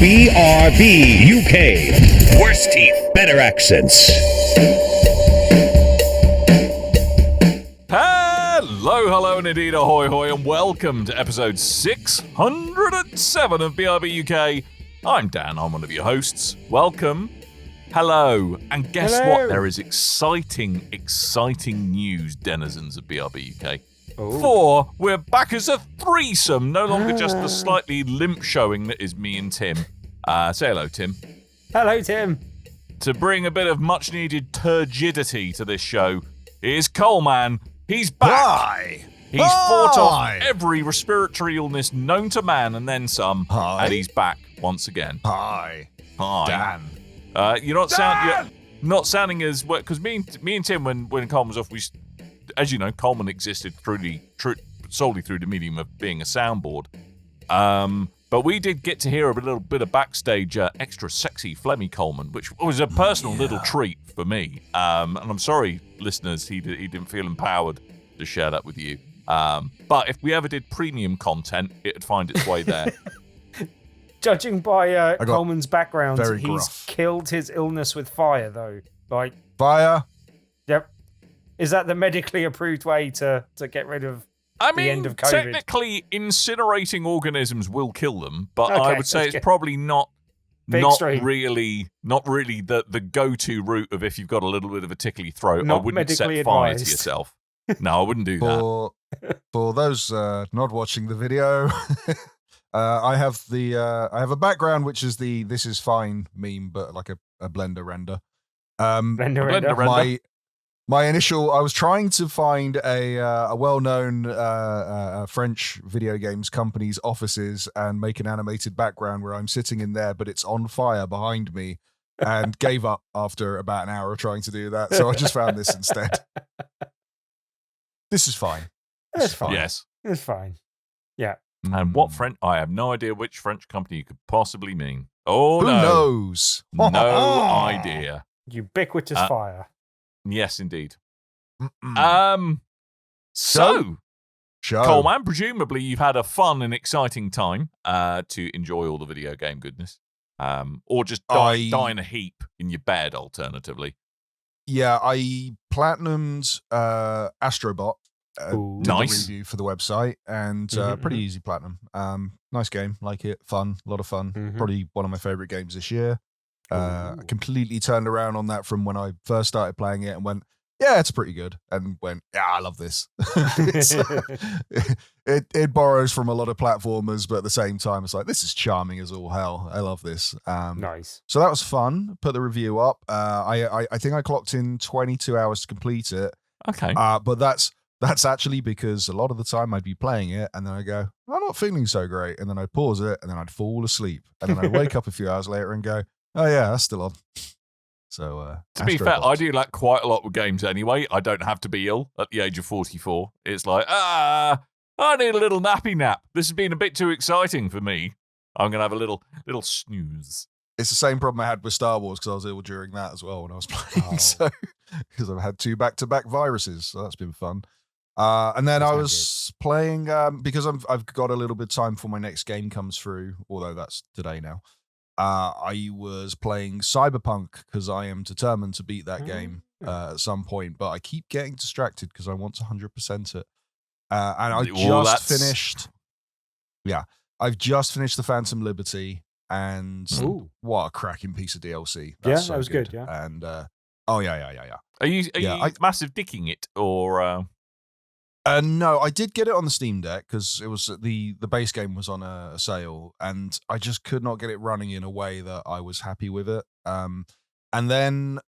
BRB UK. Worse teeth, better accents. Hello, and indeed ahoy hoy, and welcome to episode 607 of BRB UK. I'm Dan, I'm one of your hosts. Welcome. Hello. And guess what? There is exciting news, denizens of BRB UK. For we're back as a threesome, no longer just the slightly limp showing that is me and Tim. Say hello, Tim. Hello, Tim. To bring a bit of much-needed turgidity to this show is Coleman. He's back. Hi. He's fought off every respiratory illness known to man and then some. Hi. And he's back once again. Hi. Dan. You're not sounding as well, because me and Tim, when Coleman was off, as you know, Coleman existed solely through the medium of being a soundboard. But we did get to hear a little bit of backstage extra sexy Flemmy Coleman, which was a personal little treat for me. And I'm sorry, listeners, he didn't feel empowered to share that with you. But if we ever did premium content, it'd find its way there. Judging by Coleman's background, he's gruff. killed his illness with fire, though. Like Fire? Yep. Is that the medically approved way to get rid of the end of COVID? Technically, incinerating organisms will kill them, but Okay, I would say it's probably not really the go-to route of if you've got a little bit of a tickly throat. Not I wouldn't set medically fire advised. to yourself. No, I wouldn't do that. For those not watching the video, I have a background which is the "This is fine" meme, but like a Blender render. Blender render. My initial, I was trying to find a well-known French video games company's offices and make an animated background where I'm sitting in there, but it's on fire behind me, and gave up after about an hour of trying to do that. So I just found this instead. This is fine. It's fine. Yes. It's fine. Yeah. And what French? I have no idea which French company you could possibly mean. Oh, Who no. knows? No idea. Ubiquitous fire. Yes, indeed. Mm-mm. So, Show. Coleman, presumably you've had a fun and exciting time to enjoy all the video game goodness. Or just die in a heap in your bed, alternatively. Yeah, I platinumed Astro Bot. Did Nice. the review for the website, and pretty easy platinum. Nice game, like it, fun, a lot of fun. Probably one of my favorite games this year. I completely turned around on that from when I first started playing it and went, yeah, it's pretty good, and went, yeah, I love this. It borrows from a lot of platformers, but at the same time, it's like, this is charming as all hell. I love this. Nice. So that was fun. Put the review up. I think I clocked in 22 hours to complete it. Okay. But that's actually because a lot of the time I'd be playing it and then I go, I'm not feeling so great. And then I'd pause it and then I'd fall asleep. And then I'd wake up a few hours later and go, oh yeah, that's still on. So to be fair, I do like quite a lot with games anyway. I don't have to be ill at the age of 44. It's like, I need a little nappy nap. This has been a bit too exciting for me. I'm going to have a little snooze. It's the same problem I had with Star Wars because I was ill during that as well when I was playing. So because I've had 2 back-to-back viruses. So that's been fun. And then I was playing, because I've got a little bit of time before my next game comes through, although that's today now. I was playing Cyberpunk because I am determined to beat that game at some point, but I keep getting distracted because I want to 100% it. And I've just finished the Phantom Liberty, and what a cracking piece of DLC. That's that was good. Yeah. And yeah. Are you massive dicking it, or? No, I did get it on the Steam Deck because it was the base game was on a sale, and I just could not get it running in a way that I was happy with it. And then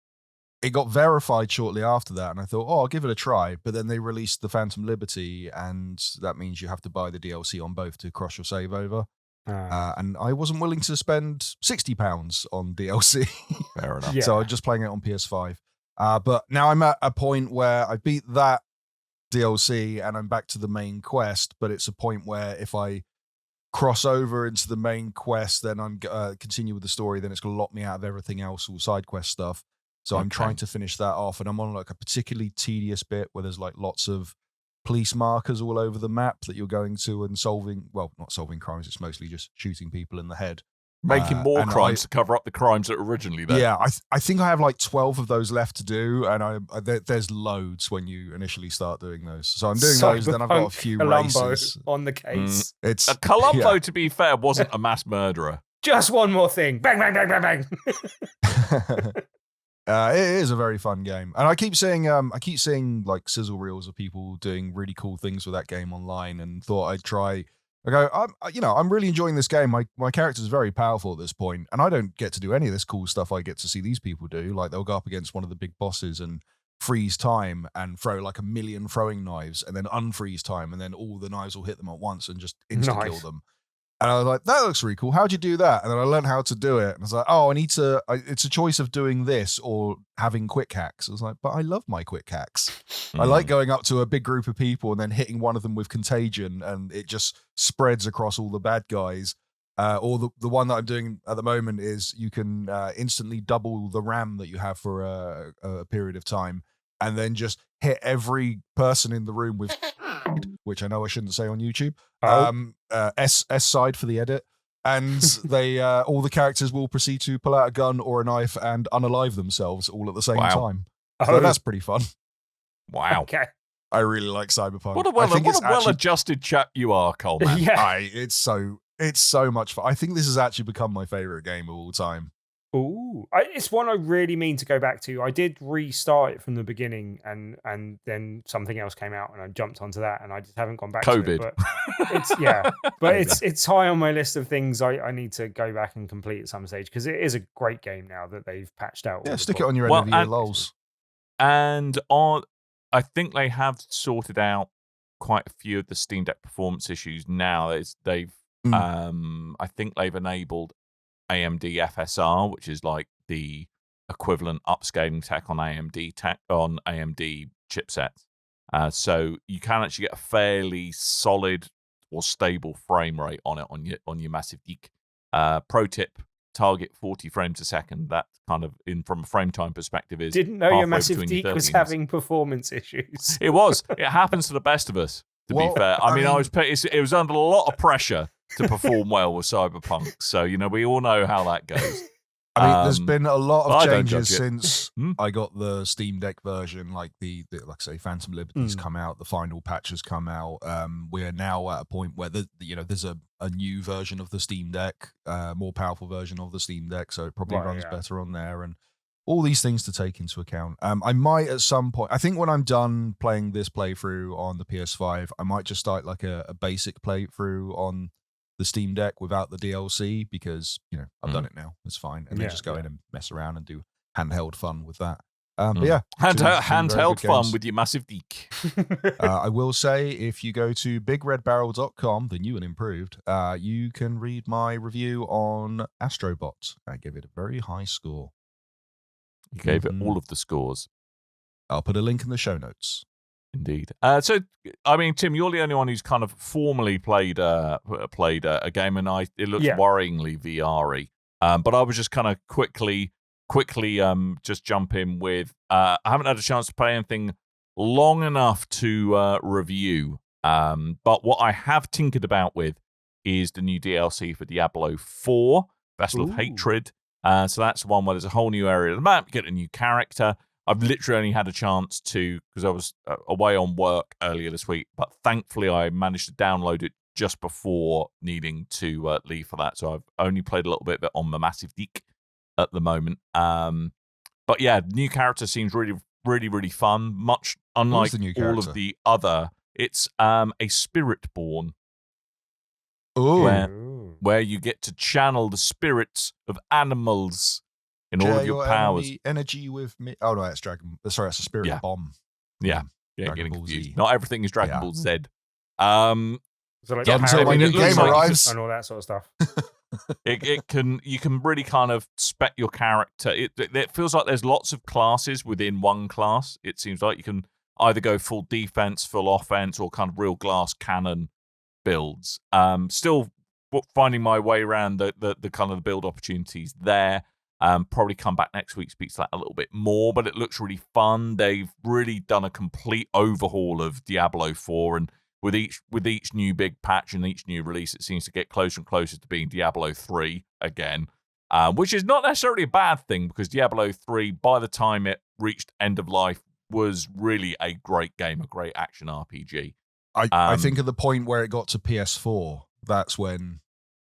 it got verified shortly after that, and I thought, I'll give it a try. But then they released the Phantom Liberty, and that means you have to buy the DLC on both to cross your save over. And I wasn't willing to spend £60 on DLC. Fair enough. So I'm just playing it on PS5. But now I'm at a point where I beat that DLC and I'm back to the main quest, but it's a point where if I cross over into the main quest, then I'm continue with the story, then it's going to lock me out of everything else, all side quest stuff. So I'm trying to finish that off, and I'm on like a particularly tedious bit where there's like lots of police markers all over the map that you're going to and solving, well, not solving crimes, it's mostly just shooting people in the head. Making more and crimes to cover up the crimes that were originally there. Yeah, I think I have like 12 of those left to do, and there's loads when you initially start doing those. So I'm doing those, then I've got a few Columbo races on the case. It's Columbo, to be fair, wasn't a mass murderer. Just one more thing. Bang, bang, bang, bang, bang. It is a very fun game, and I keep seeing like sizzle reels of people doing really cool things with that game online, and thought I'd try. I go, I'm really enjoying this game. My character's very powerful at this point, and I don't get to do any of this cool stuff I get to see these people do. Like they'll go up against one of the big bosses and freeze time and throw like 1 million throwing knives, and then unfreeze time, and then all the knives will hit them at once and just insta kill them. And I was like, that looks really cool. How'd you do that? And then I learned how to do it. And I was like, oh, it's a choice of doing this or having quick hacks. I was like, but I love my quick hacks. I like going up to a big group of people and then hitting one of them with contagion, and it just spreads across all the bad guys. Or the one that I'm doing at the moment is you can instantly double the RAM that you have for a period of time, and then just hit every person in the room with which I know I shouldn't say on YouTube. S side for the edit. And they all the characters will proceed to pull out a gun or a knife and unalive themselves all at the same time. So that's pretty fun. Wow. Okay. I really like Cyberpunk. What a well-adjusted chap you are, Coleman. Yeah. It's so much fun. I think this has actually become my favorite game of all time. Ooh, it's one I really mean to go back to. I did restart it from the beginning, and then something else came out, and I jumped onto that, and I just haven't gone back to it. But it's high on my list of things I need to go back and complete at some stage, because it is a great game now that they've patched out. Yeah, stick it on your end of the year, lols. And I think they have sorted out quite a few of the Steam Deck performance issues now. I think they've enabled AMD FSR, which is like the equivalent upscaling tech on AMD chipsets. So you can actually get a fairly solid or stable frame rate on it on your massive geek. Pro tip: target 40 frames a second. That kind of, from a frame time perspective, is didn't know your massive geek was having performance issues. It was. It happens to the best of us. To be fair, I mean, it was under a lot of pressure to perform well with Cyberpunk. So, we all know how that goes. I mean, there's been a lot of changes since I got the Steam Deck version, like the like I say, Phantom Liberty's come out, the final patch has come out. We're now at a point where there's a new version of the Steam Deck, more powerful version of the Steam Deck, so it probably runs better on there, and all these things to take into account. I might at some point, I think when I'm done playing this playthrough on the PS5, I might just start like a basic playthrough on the Steam Deck without the DLC, because I've done it now. It's fine, and then just go in and mess around and do handheld fun with that. But yeah, handheld fun with your massive geek. I will say, if you go to bigredbarrel.com, the new and improved, you can read my review on Astro Bot. I give it a very high score. You gave it all of the scores. I'll put a link in the show notes. Indeed. So, I mean, Tim, you're the only one who's kind of formally played a game, and it looks worryingly VR-y. But I was just kind of quickly just jump in with. I haven't had a chance to play anything long enough to review. But what I have tinkered about with is the new DLC for Diablo 4, Vessel of Hatred. So that's the one where there's a whole new area of the map. You get a new character. I've literally only had a chance to, because I was away on work earlier this week, but thankfully I managed to download it just before needing to leave for that. So I've only played a little bit of it on the Massive Geek at the moment. But yeah, new character seems really, really, really fun. Much unlike all of the other. It's a Spiritborn. Where you get to channel the spirits of animals in all of your powers. Energy with me. Oh no, that's Dragon. Sorry, that's a Spirit Bomb. Yeah, getting confused. Not everything is Dragon Ball Z. So like until my new game arrives and all that sort of stuff. You can really kind of spec your character. It feels like there's lots of classes within one class. It seems like you can either go full defense, full offense, or kind of real glass cannon builds. Still finding my way around the kind of the build opportunities there. Probably come back next week, speak to that a little bit more, but it looks really fun. They've really done a complete overhaul of Diablo 4, and with each new big patch and each new release, it seems to get closer and closer to being Diablo 3 again, which is not necessarily a bad thing because Diablo 3, by the time it reached end of life, was really a great game, a great action RPG. I think at the point where it got to PS4, that's when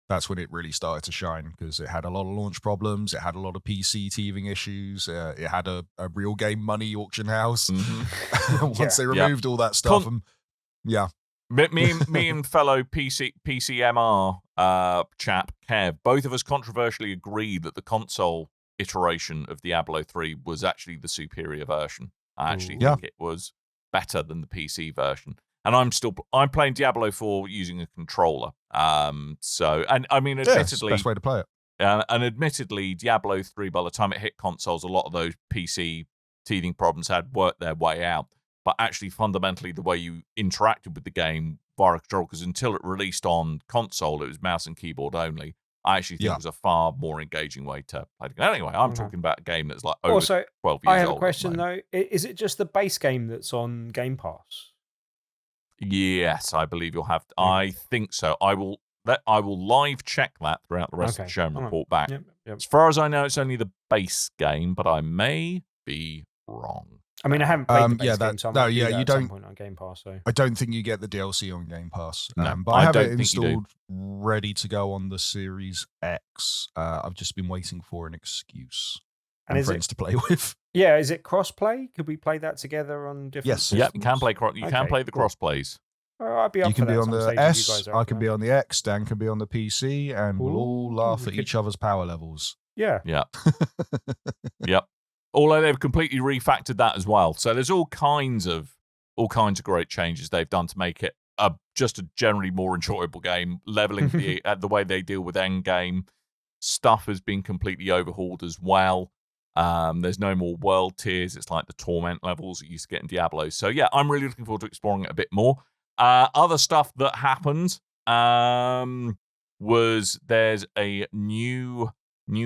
it really started to shine because it had a lot of launch problems. It had a lot of PC teething issues. It had a real game money auction house. Mm-hmm. Once they removed all that stuff, me and fellow PCMR chap Kev, both of us controversially agreed that the console iteration of Diablo 3 was actually the superior version. I actually think it was better than the PC version. And I'm playing Diablo 4 using a controller. So I mean, admittedly, it's the best way to play it. And admittedly, Diablo 3, by the time it hit consoles, a lot of those PC teething problems had worked their way out. But actually, fundamentally, the way you interacted with the game via a controller, because until it released on console, it was mouse and keyboard only. I actually think it was a far more engaging way to play the game. Anyway, I'm talking about a game that's like over 12 years old. I have a question, though. Is it just the base game that's on Game Pass? Yes, I believe you'll have. I think so. I will live check that throughout the rest of the show and report back. Yep. As far as I know, it's only the base game, but I may be wrong. I mean, I haven't played the base game, so you at don't. Some point on Game Pass, so. I don't think you get the DLC on Game Pass. No, but I have it installed, ready to go on the Series X. I've just been waiting for an excuse and friends to play with. Yeah, is it cross-play? Could we play that together on different systems? Yeah, you can play. Can play the cross plays. I'd be up you can for be that on the stage S, I can be on the X, Dan can be on the PC, and we'll all laugh at each other's power levels. Yeah. Yep. Although they've completely refactored that as well. So there's all kinds of great changes they've done to make it just a generally more enjoyable game. Leveling the way they deal with end game stuff has been completely overhauled as well. There's no more world tiers. It's like the torment levels that you used to get in Diablo. So yeah, I'm really looking forward to exploring it a bit more. Other stuff that happened was there's a new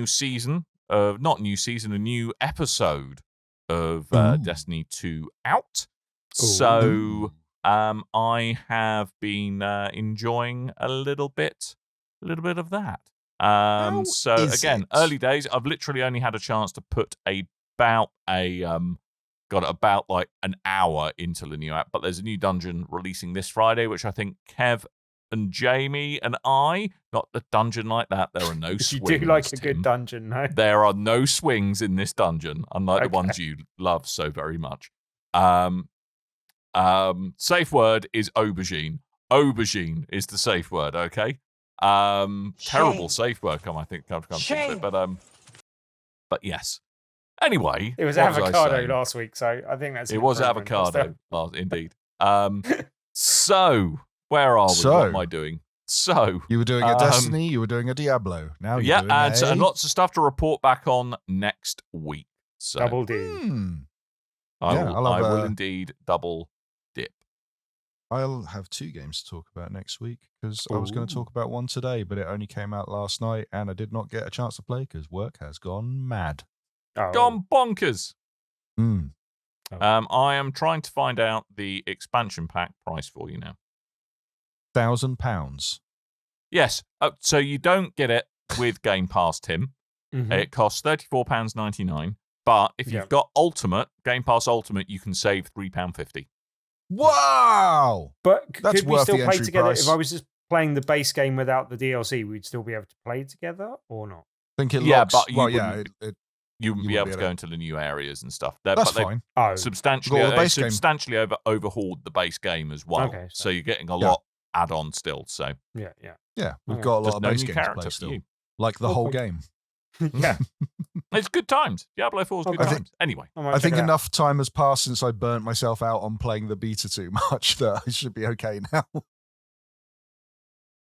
season of a new episode of Destiny 2 out. So I have been enjoying a little bit of that. So again, early days. I've literally only had a chance to put about like an hour into the new app, but there's a new dungeon releasing this Friday, which I think Kev and Jamie and I, not the dungeon like that. There are no swings. You do like a good dungeon, no? There are no swings in this dungeon, unlike the ones you love so very much. Safe word is aubergine. Aubergine is the safe word, okay? Terrible safe word, come to but yes. Anyway, it was avocado last week, so I think that's it was avocado indeed. So where are we? What am I doing? So you were doing a Destiny, you were doing a Diablo. Now you're doing and lots of stuff to report back on next week. So double D. I will indeed double dip. I'll have 2 games to talk about next week because I was going to talk about one today, but it only came out last night and I did not get a chance to play because work has gone mad. Gone bonkers. I am trying to find out the expansion pack price for you now. £1,000. Yes. So you don't get it with Game Pass, Tim. Mm-hmm. It costs £34.99. But if you've got Ultimate, Game Pass Ultimate, you can save £3.50. Wow! But that's could we worth still the play entry together? price. If I was just playing the base game without the DLC, we'd still be able to play together or not? I think it locks. But you wouldn't be able to go into the new areas and stuff. That's fine. Substantially overhauled the base game as well. Okay, so you're getting a lot add-on still. So yeah, we've got a lot of base games to play still, like the whole game. Yeah, it's good times. Diablo 4 is good times. Anyway, I think enough time has passed since I burnt myself out on playing the beta too much that I should be okay now.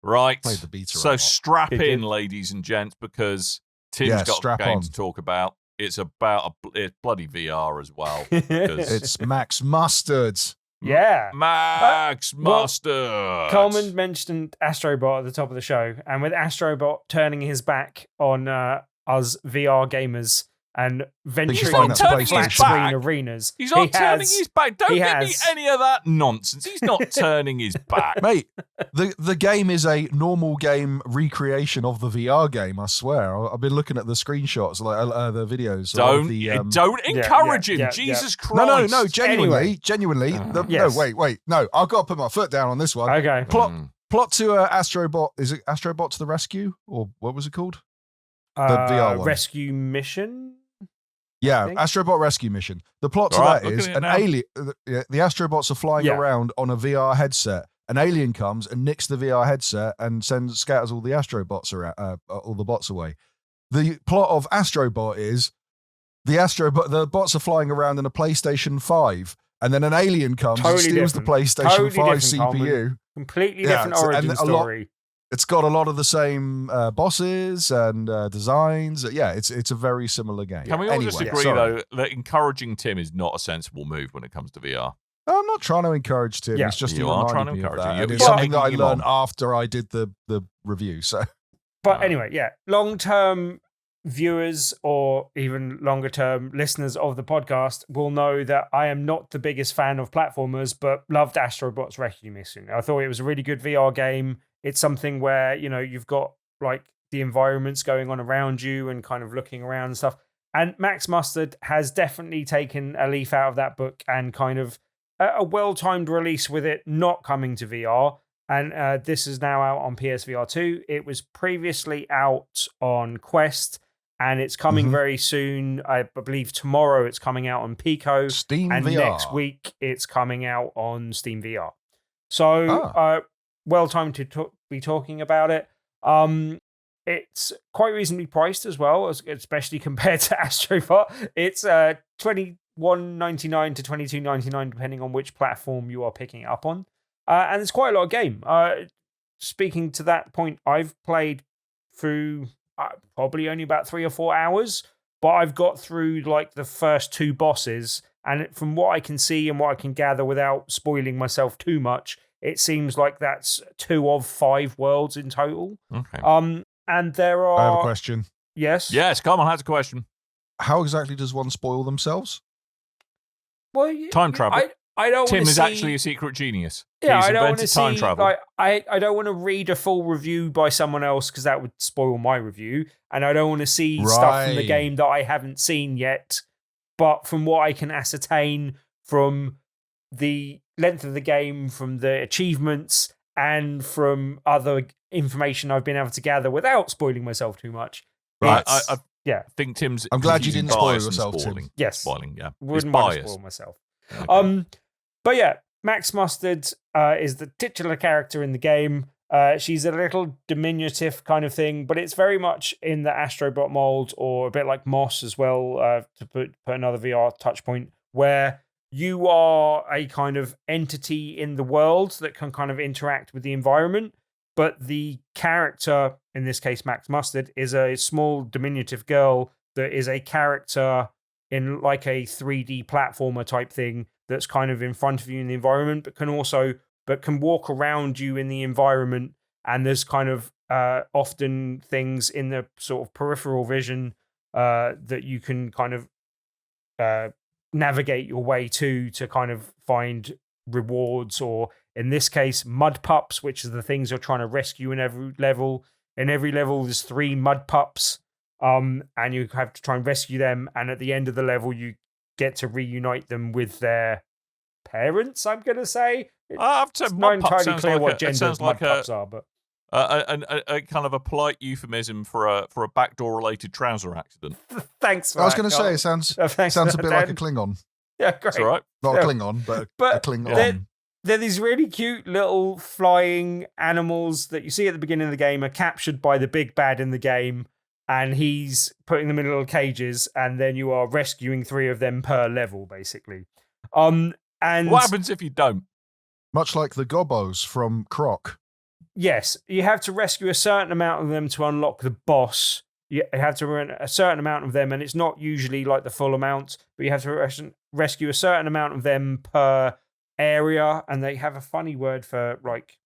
Right. Played the beta so strap in, ladies and gents, because Tim's got a game to talk about. It's about it's bloody VR as well. It's Max Mustard. Yeah. Max Mustard. Coleman mentioned Astro Bot at the top of the show, and with Astro Bot turning his back on us VR gamers and He's venturing not into turning flat his screen back. arenas. He's not turning his back. Don't he give me has. any of that nonsense. He's not turning his back. Mate, the game is a normal game recreation of the VR game. I swear. I've been looking at the screenshots, like the videos. Don't encourage him. Jesus Christ. No. Genuinely. Yes. No, wait. No, I've got to put my foot down on this one. Okay. Plot to Astro Bot. Is it Astro Bot to the Rescue, or what was it called? The VR one. Rescue Mission. Yeah, Astrobot Rescue Mission. The plot to that is an alien. The Astrobots are flying around on a VR headset. An alien comes and nicks the VR headset and scatters all the Astrobots around, all the bots away. The plot of Astrobot is the bots are flying around in a PlayStation 5, and then an alien comes and steals the PlayStation 5 CPU. Coleman. Completely different origin story. It's got a lot of the same bosses and designs. Yeah, it's a very similar game. Can we all just agree, though, that encouraging Tim is not a sensible move when it comes to VR? I'm not trying to encourage Tim. Yeah. It's just you are trying to encourage him. It's something that I learned after I did the review. So, but anyway, long-term viewers or even longer-term listeners of the podcast will know that I am not the biggest fan of platformers, but loved Astro Bot's Rescue Mission. I thought it was a really good VR game. It's something where, you've got like the environments going on around you and kind of looking around and stuff. And Max Mustard has definitely taken a leaf out of that book and kind of a well-timed release with it not coming to VR. And this is now out on PSVR 2. It was previously out on Quest, and it's coming very soon. I believe tomorrow it's coming out on Pico. Steam and VR. Next week it's coming out on Steam VR. So well-timed to be talking about it. It's quite reasonably priced as well, especially compared to Astro Bot. It's $21.99 to $22.99 depending on which platform you are picking it up on. And it's quite a lot of game. Speaking to that point, I've played through probably only about 3 or 4 hours, but I've got through like the first 2 bosses, and from what I can see and what I can gather without spoiling myself too much, it seems like that's 2 of 5 worlds in total. Okay. And there are... I have a question. Yes? Yes, Coleman has a question. How exactly does one spoil themselves? Well, time travel. I don't Tim is see... actually a secret genius. Yeah, He's I don't want invented to time see... travel. Like, I don't want to read a full review by someone else because that would spoil my review. And I don't want to see stuff from the game that I haven't seen yet. But from what I can ascertain from the length of the game, from the achievements, and from other information I've been able to gather without spoiling myself too much. Right. I think Tim's... I'm glad you didn't spoil yourself, Tim. Yes. Spoiling, yeah. Wouldn't want to spoil myself. Okay. But yeah, Max Mustard is the titular character in the game. She's a little diminutive kind of thing, but it's very much in the Astrobot mold, or a bit like Moss as well, to put another VR touch point, where you are a kind of entity in the world that can kind of interact with the environment. But the character, in this case, Max Mustard, is a small diminutive girl that is a character in like a 3D platformer type thing that's kind of in front of you in the environment, but can walk around you in the environment. And there's kind of often things in the sort of peripheral vision that you can kind of navigate your way to kind of find rewards, or in this case, mud pups, which are the things you're trying to rescue in every level. In every level, there's 3 mud pups, and you have to try and rescue them. And at the end of the level, you get to reunite them with their parents, I'm going to say. It's not entirely clear what gender mud pups are, but... a kind of a polite euphemism for a backdoor-related trouser accident. Thanks for I was going to say, it sounds a bit like a Klingon. Yeah, great. That's all right. Not a Klingon, but a Klingon. They're these really cute little flying animals that you see at the beginning of the game are captured by the big bad in the game, and he's putting them in little cages, and then you are rescuing 3 of them per level, basically. And what happens if you don't? Much like the Gobos from Croc. Yes, you have to rescue a certain amount of them to unlock the boss. You have to run a certain amount of them, and it's not usually like the full amount, but you have to rescue a certain amount of them per area, and they have a funny word for like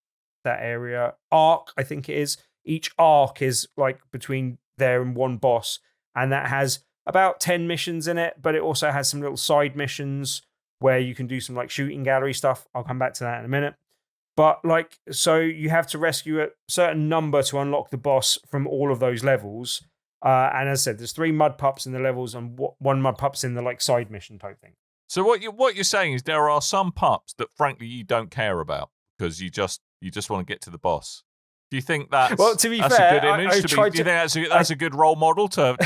that area. Arc, I think it is. Each arc is like between there and one boss, and that has about 10 missions in it, but it also has some little side missions where you can do some like shooting gallery stuff. I'll come back to that in a minute. But like, so you have to rescue a certain number to unlock the boss from all of those levels. And as I said, there's 3 mud pups in the levels and 1 mud pups in the like side mission type thing. So what you're saying is there are some pups that frankly you don't care about because you just want to get to the boss. Do you think that's to be that's fair, a good image? Do you think that's a good role model to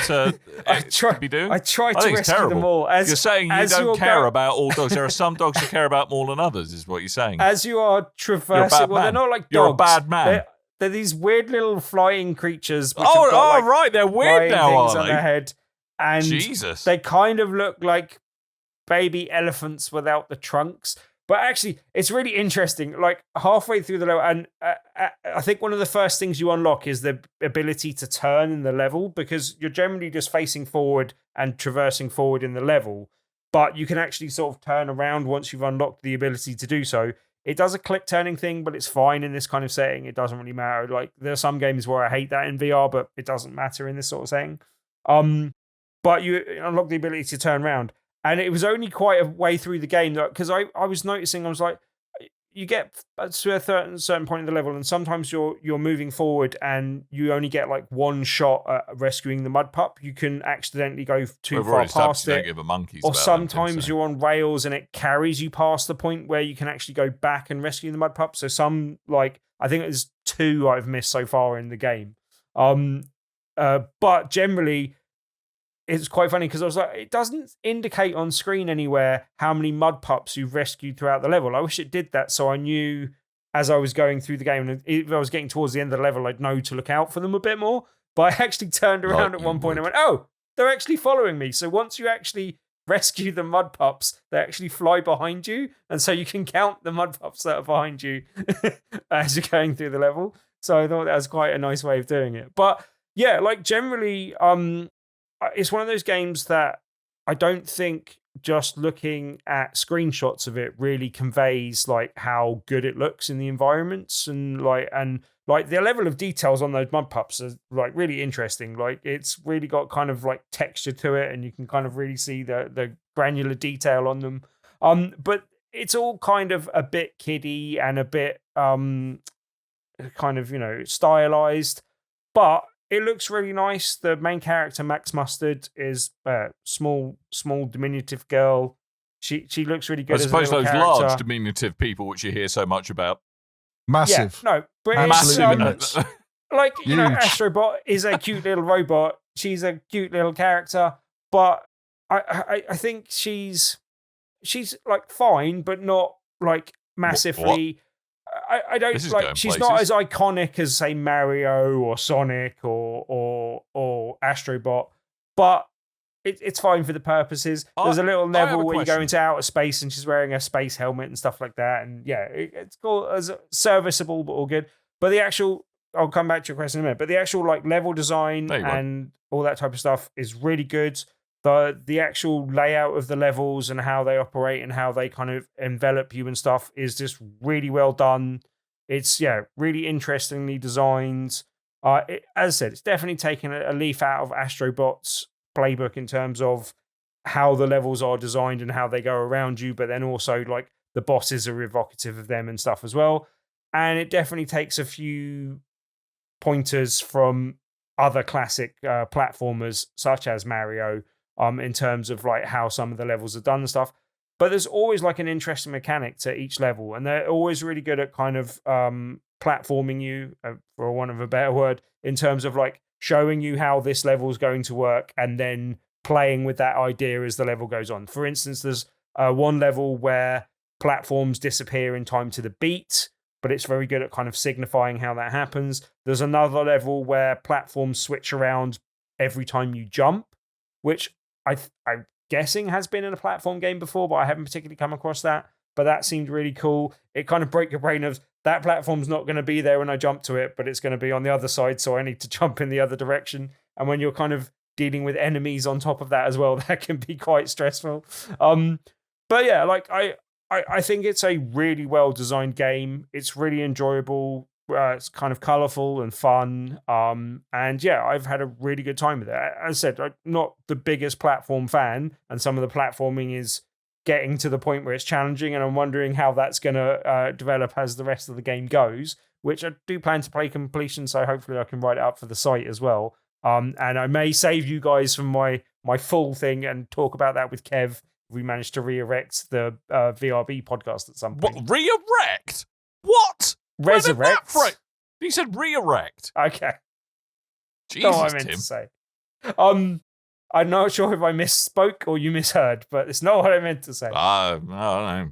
be doing? I tried to rescue them all. You're saying you don't care about all dogs. There are some dogs you care about more than others, is what you're saying. As you are traversing, they're not like dogs. You're a bad man. They're these weird little flying creatures. Which Right, they're weird now, things on their head, and Jesus, they kind of look like baby elephants without the trunks. But actually, it's really interesting. Like halfway through the level, and I think one of the first things you unlock is the ability to turn in the level, because you're generally just facing forward and traversing forward in the level. But you can actually sort of turn around once you've unlocked the ability to do so. It does a click turning thing, but it's fine in this kind of setting. It doesn't really matter. Like there are some games where I hate that in VR, but it doesn't matter in this sort of setting. But you unlock the ability to turn around. And it was only quite a way through the game because I was noticing, I was like, you get to a certain point in the level, and sometimes you're moving forward and you only get like 1 shot at rescuing the mud pup. You can accidentally go too far past it. Don't give a monkeys or about sometimes you're on rails and it carries you past the point where you can actually go back and rescue the mud pup. So some, like, I think it's 2 I've missed so far in the game. But generally, it's quite funny because I was like, it doesn't indicate on screen anywhere how many mud pups you've rescued throughout the level. I wish it did that so I knew as I was going through the game, and if I was getting towards the end of the level, I'd know to look out for them a bit more. But I actually turned around at one point and went, oh, they're actually following me. So once you actually rescue the mud pups, they actually fly behind you. And so you can count the mud pups that are behind you as you're going through the level. So I thought that was quite a nice way of doing it. But yeah, like generally, it's one of those games that I don't think just looking at screenshots of it really conveys like how good it looks in the environments and the level of details on those mud pups are like really interesting. Like it's really got kind of like texture to it, and you can kind of really see the granular detail on them. But it's all kind of a bit kiddie and a bit kind of, stylized, but it looks really nice. The main character, Max Mustard, is a small, diminutive girl. She looks really good. I suppose as a those character. large, diminutive people, which you hear so much about. Massive. Yeah, no, but Massive. Like, Huge. Astro Bot is a cute little robot. She's a cute little character, but I think she's like fine, but not like massively. I don't like. She's not as iconic as say Mario or Sonic or Astro Bot, but it's fine for the purposes. There's a little level where you go into outer space and she's wearing a space helmet and stuff like that, and yeah, it's cool, as serviceable but all good. But the actual, I'll come back to your question in a minute. But the actual like level design and all that type of stuff is really good. The actual layout of the levels and how they operate and how they kind of envelop you and stuff is just really well done. It's really interestingly designed. As I said, it's definitely taken a leaf out of Astro Bot's playbook in terms of how the levels are designed and how they go around you, but then also like the bosses are evocative of them and stuff as well. And it definitely takes a few pointers from other classic platformers such as Mario, in terms of like how some of the levels are done and stuff. But there's always like an interesting mechanic to each level, and they're always really good at kind of platforming you, for want of a better word, in terms of like showing you how this level is going to work and then playing with that idea as the level goes on. For instance, there's one level where platforms disappear in time to the beat, but it's very good at kind of signifying how that happens. There's another level where platforms switch around every time you jump, which I'm guessing has been in a platform game before, but I haven't particularly come across that. But that seemed really cool. It kind of broke your brain of that platform's not going to be there when I jump to it, but it's going to be on the other side, so I need to jump in the other direction. And when you're kind of dealing with enemies on top of that as well, that can be quite stressful. But yeah, like I think it's a really well designed game. It's really enjoyable. It's kind of colourful and fun. And yeah, I've had a really good time with it. As I said, I'm not the biggest platform fan, and some of the platforming is getting to the point where it's challenging, and I'm wondering how that's going to develop as the rest of the game goes, which I do plan to play completion, so hopefully I can write it up for the site as well. And I may save you guys from my full thing and talk about that with Kev if we manage to re-erect the VRB podcast at some point. What? Re-erect? What? Resurrect? He said re-erect. Okay. Jesus, That's what I meant Tim. to say. I'm not sure if I misspoke or you misheard, but it's not what I meant to say. I don't know.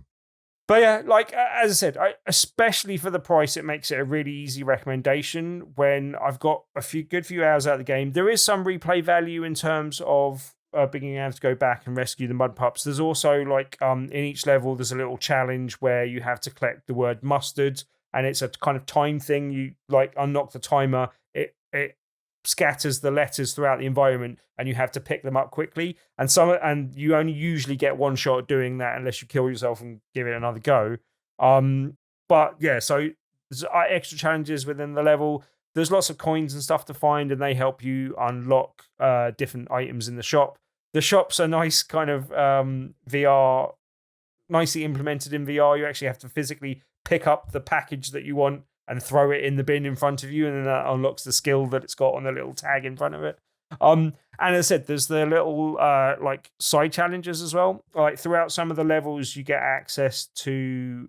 But yeah, like as I said, especially for the price, it makes it a really easy recommendation. When I've got a good few hours out of the game, there is some replay value in terms of being able to go back and rescue the mud pups. There's also like in each level, there's a little challenge where you have to collect the word mustard, and it's a kind of time thing. You like unlock the timer. It scatters the letters throughout the environment, and you have to pick them up quickly. And you only usually get one shot at doing that unless you kill yourself and give it another go. But yeah, so there's extra challenges within the level. There's lots of coins and stuff to find, and they help you unlock different items in the shop. The shops are nice, kind of VR, nicely implemented in VR. You actually have to physically pick up the package that you want and throw it in the bin in front of you, and then that unlocks the skill that it's got on the little tag in front of it. And as I said, there's the little like side challenges as well. Like throughout some of the levels, you get access to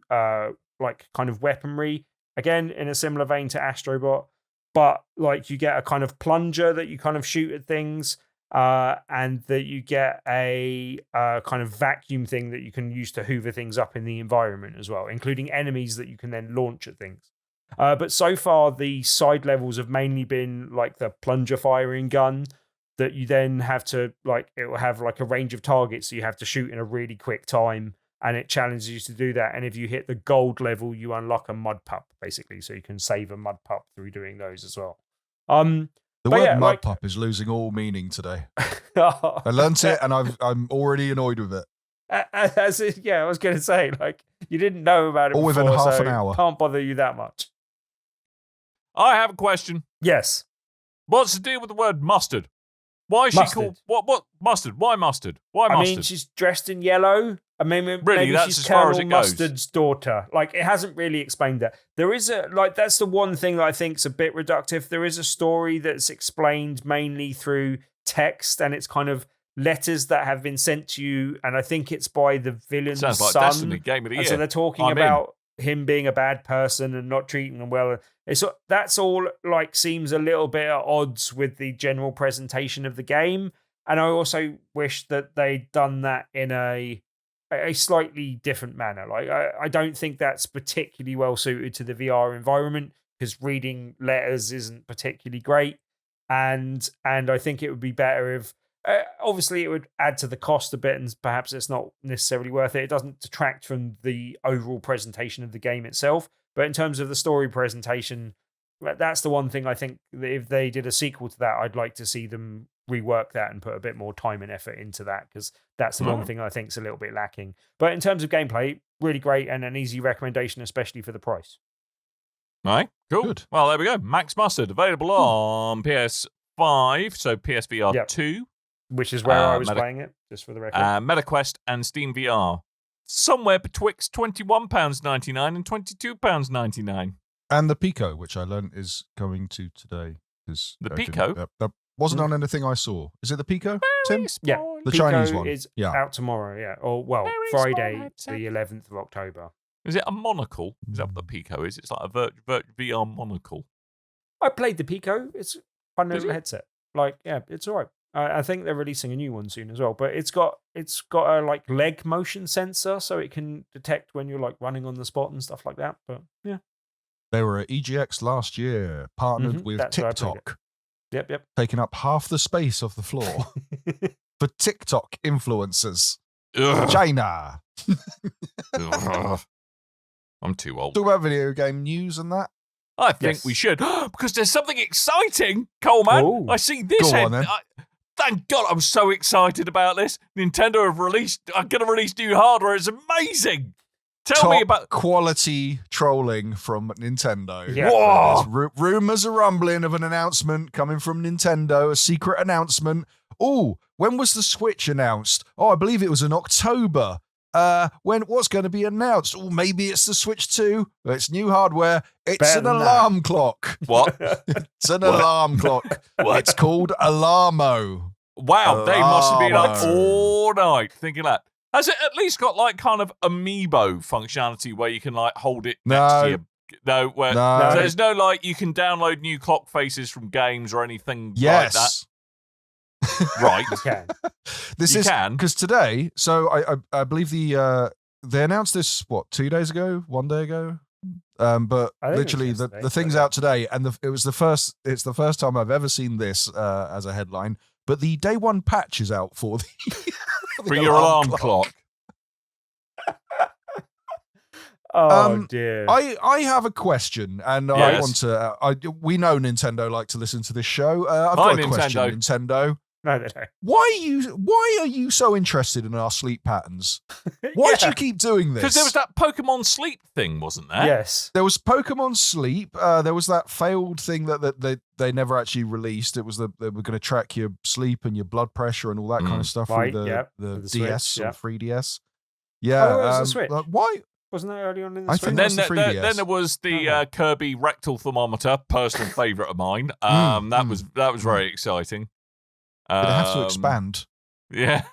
like kind of weaponry, again in a similar vein to Astro Bot, but like you get a kind of plunger that you kind of shoot at things, and that you get a kind of vacuum thing that you can use to hoover things up in the environment as well, including enemies that you can then launch at things. But so far, the side levels have mainly been like the plunger firing gun that you then have to, like, it will have like a range of targets, so you have to shoot in a really quick time, and it challenges you to do that. And if you hit the gold level, you unlock a mud pup, basically, so you can save a mud pup through doing those as well. The word mud pup is losing all meaning today. I learnt it, and I'm already annoyed with it. I was going to say, like, you didn't know about it all before, within half so an hour. Can't bother you that much. I have a question. Yes. What's the deal with the word mustard? Why is she called what mustard? Why mustard? Why mustard? I mean, she's dressed in yellow. I mean, really, maybe that's she's as far Colonel as it goes. Mustard's daughter. Like, it hasn't really explained that. There is that's the one thing that I think's a bit reductive. There is a story that's explained mainly through text, and it's kind of letters that have been sent to you, and I think it's by the villain's Sounds like son. Destiny, Game of the Year. So they're talking about him being a bad person and not treating them well. That's all like seems a little bit at odds with the general presentation of the game. And I also wish that they'd done that in a slightly different manner. Like I don't think that's particularly well suited to the VR environment, because reading letters isn't particularly great. And I think it would be better if obviously it would add to the cost a bit, and perhaps it's not necessarily worth it. It doesn't detract from the overall presentation of the game itself. But in terms of the story presentation, that's the one thing I think that if they did a sequel to that, I'd like to see them rework that and put a bit more time and effort into that, because that's the one thing I think is a little bit lacking. But in terms of gameplay, really great and an easy recommendation, especially for the price. All right, cool. Good. Well, there we go. Max Mustard, available on PS5, so PSVR 2. Which is where I was playing it, just for the record. MetaQuest and Steam VR. Somewhere betwixt £21.99 and £22.99. And the Pico, which I learned is going to today. The Pico? That wasn't on anything I saw. Is it the Pico, Tim? Yeah. The Pico Chinese one. is out tomorrow, yeah. Or, well, Friday, the 11th of October. Is it a monocle? Is that what the Pico is? It's like a VR monocle. I played the Pico. It's a fun little headset. Like, yeah, it's all right. I think they're releasing a new one soon as well, but it's got a like leg motion sensor, so it can detect when you're like running on the spot and stuff like that. But yeah, they were at EGX last year, partnered with TikTok. Yep. Taking up half the space of the floor for TikTok influencers. Ugh. China. I'm too old. Talk about video game news and that. I think we should, because there's something exciting, Coleman. Ooh. I see this. Go on, then. Thank God, I'm so excited about this. Nintendo are going to release new hardware. It's amazing. Tell me about quality trolling from Nintendo. Yeah. Whoa! Rumors are rumbling of an announcement coming from Nintendo, a secret announcement. Oh, when was the Switch announced? Oh, I believe it was in October. What's going to be announced? Oh, maybe it's the Switch 2. It's new hardware. It's Better an than alarm clock. what? It's an alarm clock. It's called Alarmo. Wow, they must have been up Alarmo. all night thinking that. Has it at least got like kind of amiibo functionality where you can like hold it next to your... No, No. so there's no like you can download new clock faces from games or anything like that. Yes. Right. You can. This You is can. because today. So I believe they announced this 2 days ago, 1 day ago. But I think it was literally yesterday, the thing's but yeah. out today, and it's the first time I've ever seen this as a headline. But the day one patch is out for the For your alarm clock. Oh dear. I have a question, and I Yes. want to. We know Nintendo like to listen to this show. I've Hi, got a question, Nintendo. No, they don't. Why are you so interested in our sleep patterns? Why do you keep doing this? Because there was that Pokemon Sleep thing, wasn't there? Yes. There was Pokemon Sleep. There was that failed thing that they never actually released. It was they were going to track your sleep and your blood pressure and all that kind of stuff Right, through yep, the with the DS Switch, or yep. 3DS. Yeah, Oh, it was the Switch. like, why? Wasn't that early on in the I Switch? think And then, that's the 3DS. then there was the Okay. Kirby rectal thermometer, personal favourite of mine. That was very exciting. But it has to Um, expand. Yeah.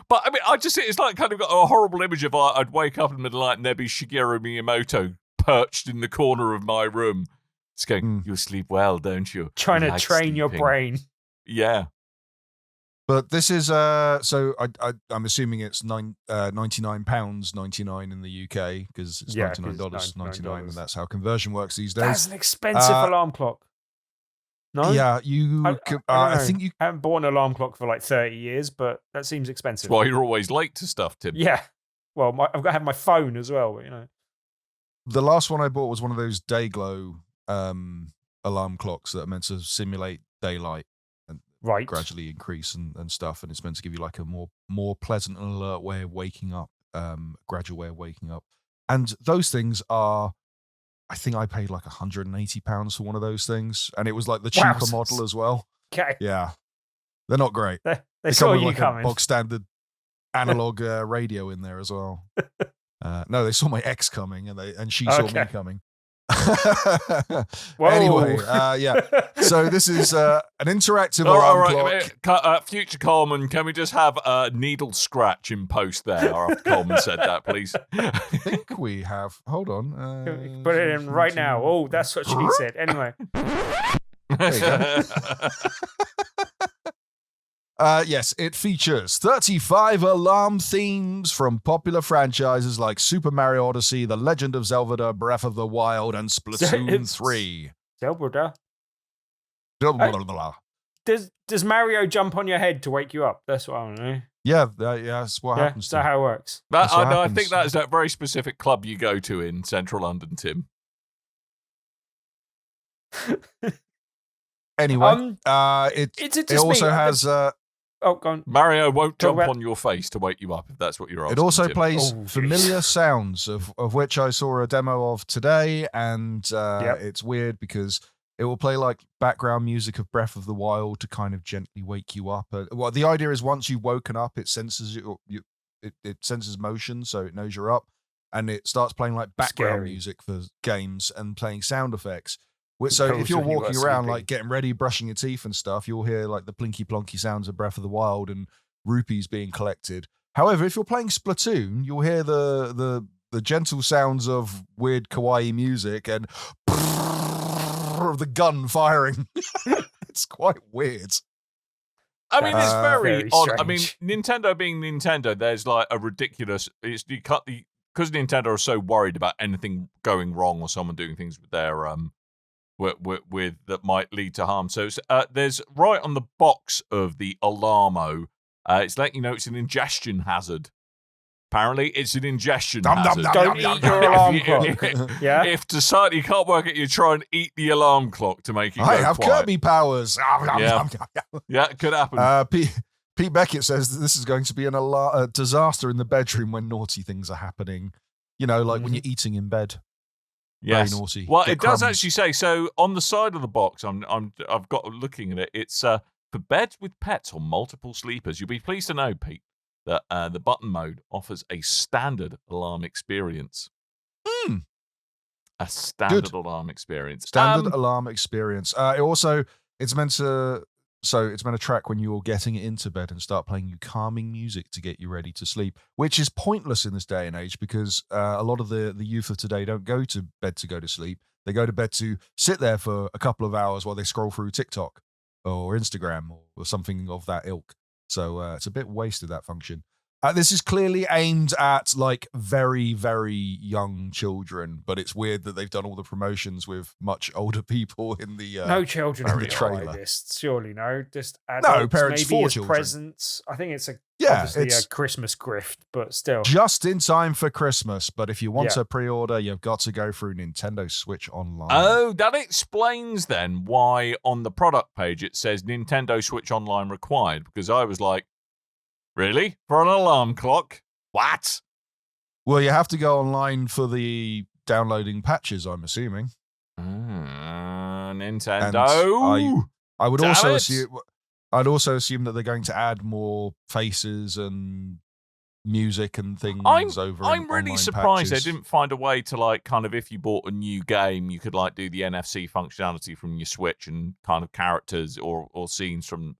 But I mean, it's like kind of got a horrible image of I'd wake up in the middle of the night and there'd be Shigeru Miyamoto perched in the corner of my room. It's going, you sleep well, don't you? Trying You to like train your sleeping." brain. Yeah. But this is so I'm assuming it's £99.99 in the UK because it's Yeah, 'cause $99.99 and $99. that's how conversion works these That's days. an expensive alarm clock. No? Yeah, I I think you. haven't bought an alarm clock for like 30 years, but that seems expensive. That's why you're always late to stuff, Tim. Yeah. Well, I've got to have my phone as well, but, you know. The last one I bought was one of those Dayglow alarm clocks that are meant to simulate daylight and Right. gradually increase and stuff, and it's meant to give you like a more pleasant and alert way of waking up, gradual way of waking up. And those things are, I think I paid like £180 for one of those things, and it was like the cheaper Wowzers. model as well. Okay. Yeah, they're not great. They They saw come with you like coming. a bog standard analog radio in there as well. No, they saw my ex coming, and she saw me Okay. coming. Whoa. Anyway, yeah. So this is an interactive All alarm right, clock. future Coleman, can we just have a needle scratch in post there after Coleman said that, please? I think we have. Hold on. Put it in right now. Oh, that's what she said. Anyway. There you go. Yes, it features 35 alarm themes from popular franchises like Super Mario Odyssey, The Legend of Zelda, Breath of the Wild, and Splatoon 3. Zelda. Blah, blah, blah, blah. Does Mario jump on your head to wake you up? That's what I want to know. Yeah, that's what Yeah, happens. is that how it works? That's what I happens. think that is that very specific club you go to in central London, Tim. Anyway, It's it also has. Oh, go on. Mario won't Talk jump about- on your face to wake you up if that's what you're asking. It also Tim. plays Oh, familiar sounds of which I saw a demo of today, and Yep. it's weird because it will play like background music of Breath of the Wild to kind of gently wake you up. Well, the idea is once you've woken up, it senses it senses motion, so it knows you're up, and it starts playing like background Scary. music for games and playing sound effects. So Tells if you're when you are walking around sleeping. like getting ready, brushing your teeth and stuff, you'll hear like the plinky plonky sounds of Breath of the Wild and rupees being collected. However, if you're playing Splatoon, you'll hear the gentle sounds of weird kawaii music and of the gun firing. It's quite weird. I mean, it's very Very odd. I mean, strange. Nintendo being Nintendo, there's like a ridiculous. Because Nintendo are so worried about anything going wrong or someone doing things with their with that might lead to harm. So there's right on the box of the Alarmo. It's letting you know it's an ingestion hazard. Apparently, it's an ingestion Dum, dum, hazard. dum, Don't dum, eat dum, your dum. alarm If- clock. Yeah? If society can't work it, you try and eat the alarm clock to make it I go have quiet. Kirby powers. Yeah. Yeah, it could happen. Pete Beckett says that this is going to be a disaster in the bedroom when naughty things are happening. You know, like when you're eating in bed. Yes. Very naughty. Well, Get it does crumbs. actually say so on the side of the box. I've got looking at it. It's for beds with pets or multiple sleepers. You'll be pleased to know, Pete, that the button mode offers a standard alarm experience. A standard alarm experience. Standard alarm experience. It's meant to track when you're getting into bed and start playing you calming music to get you ready to sleep, which is pointless in this day and age because a lot of the youth of today don't go to bed to go to sleep. They go to bed to sit there for a couple of hours while they scroll through TikTok or Instagram or something of that ilk. So it's a bit wasted, that function. This is clearly aimed at like very, very young children, but it's weird that they've done all the promotions with much older people in the no children in are the trailer. buy this, surely no. Just adults, parents maybe for as children. presents. I think it's obviously a Christmas grift, but still just in time for Christmas. But if you want to pre-order, you've got to go through Nintendo Switch Online. Oh, that explains then why on the product page it says Nintendo Switch Online required, because I was like, really? For an alarm clock? What? Well, you have to go online for the downloading patches, I'm assuming. Nintendo. I would also assume I'd also assume that they're going to add more faces and music and things I'm really surprised patches. they didn't find a way to like kind of if you bought a new game, you could like do the NFC functionality from your Switch and kind of characters or scenes from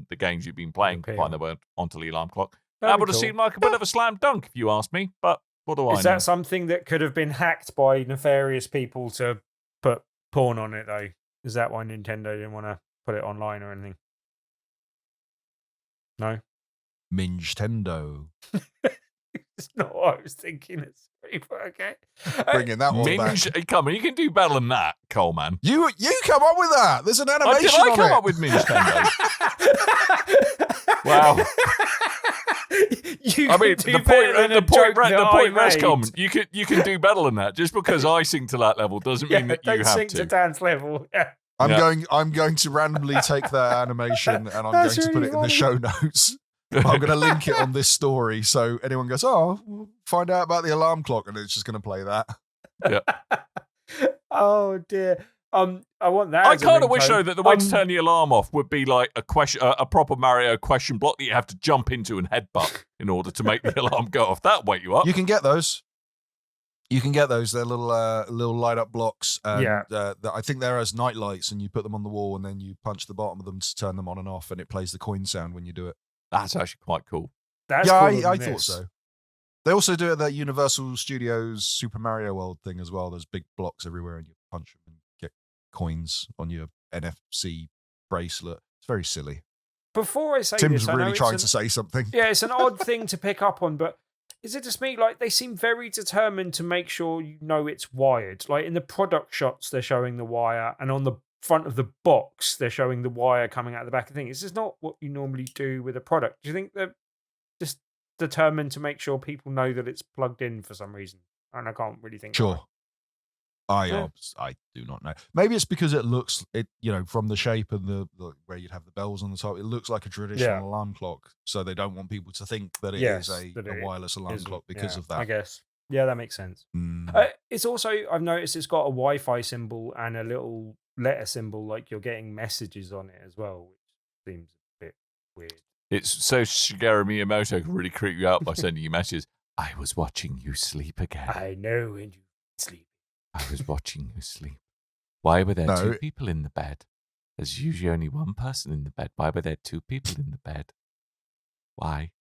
the games you've been playing find their way onto the alarm clock. That would have seemed like a bit of a slam dunk if you ask me, but what do I know? Is that something that could have been hacked by nefarious people to put porn on it though? Is that why Nintendo didn't want to put it online or anything? No? Minge-tendo. It's not what I was thinking. It's okay. Bringing that one back. Come on, you can do better than that, Coleman. You come up with that. There's an animation did I on come it. up with Minge-tendo? Wow. The point rests, Coleman. You can do better than that. Just because I sing to that level doesn't mean that you have to. Don't sing to Dan's level. Yeah. I'm going to randomly take that animation and I'm going to put it in the show notes. I'm going to link it on this story so anyone goes, we'll find out about the alarm clock, and it's just going to play that. Yeah. Oh dear. I want that. I kind of wish though that the way to turn the alarm off would be like a proper Mario question block that you have to jump into and headbutt in order to make the alarm go off. That wake you up. You can get those. They're little light up blocks. I think they're as night lights, and you put them on the wall, and then you punch the bottom of them to turn them on and off, and it plays the coin sound when you do it. That's actually quite cool. I thought so. They also do it at that Universal Studios Super Mario World thing as well. There's big blocks everywhere, and you punch them and get coins on your NFC bracelet. It's very silly. Before I say Tim's this, I know really trying to say something. Yeah, it's an odd thing to pick up on, but is it just me? Like, they seem very determined to make sure you know it's wired. Like, in the product shots, they're showing the wire, and on the front of the box, they're showing the wire coming out the back of the thing. It's just not what you normally do with a product. Do you think they're just determined to make sure people know that it's plugged in for some reason? And I can't really think. Sure. I do not know. Maybe it's because it looks, from the shape and the where you'd have the bells on the top, it looks like a traditional alarm clock. So they don't want people to think that it is a wireless alarm clock because of that. I guess. Yeah, that makes sense. It's also, I've noticed it's got a Wi-Fi symbol and a little letter symbol, like you're getting messages on it as well, which seems a bit weird. It's so Shigeru Miyamoto can really creep you out by sending you messages. I was watching you sleep again. I know when you sleep. I was watching you sleep. Why were there two people in the bed? There's usually only one person in the bed. Why were there two people in the bed? Why?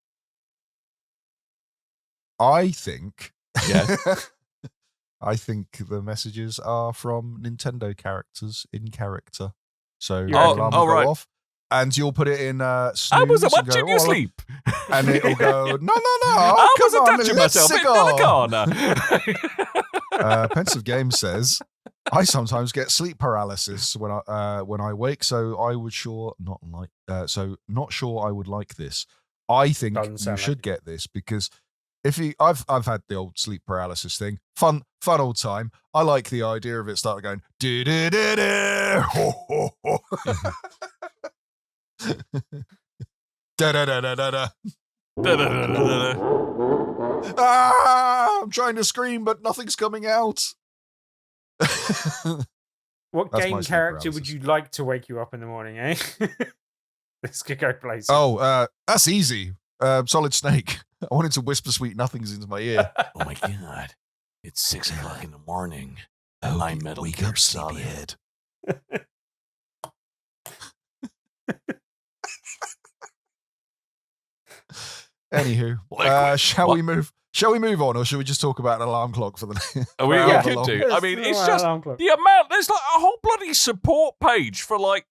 I think. Yes. I think the messages are from Nintendo characters in character. So the alarm will go off, and you'll put it in snooze. I was watching you sleep. And it'll go, no. I was attaching myself into the corner. Pensive Game says, I sometimes get sleep paralysis when I wake, so not sure I would like this. I think you should get this because I've had the old sleep paralysis thing. Fun old time. I like the idea of it starting going do do do do. Da da da da da da. Da-da-da-da-da-da. Ah, I'm trying to scream, but nothing's coming out. What That's game my sleep character would paralysis. you like to wake you up in the morning, eh? This could go places. Oh, that's easy. Solid Snake. I wanted to whisper sweet nothings into my ear. Oh my god. It's 6 o'clock in the morning. My Metal Wake Gear up, Solid. sleepyhead. Anywho, shall we move? Shall we move on, or should we just talk about an alarm clock for the? We Yeah. could do. I mean, it's Well, just alarm clock. the amount. There's like a whole bloody support page for like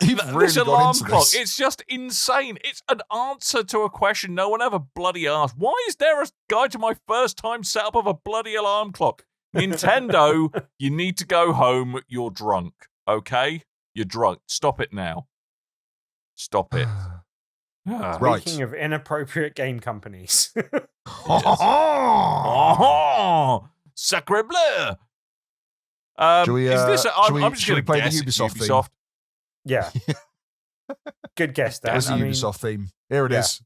You've this really gone alarm into clock. this. It's just insane. It's an answer to a question no one ever bloody asked. Why is there a guide to my first time setup of a bloody alarm clock? Nintendo, you need to go home. You're drunk. Okay, you're drunk. Stop it now. Stop it. Right. Speaking of inappropriate game companies. Oh, Sacrebleu. Shall we, is this? shall I'm just shall going we to play the guess it's Ubisoft theme? Ubisoft. Yeah. Good guess, Dan. There's the I mean, Ubisoft theme. Here it yeah. is.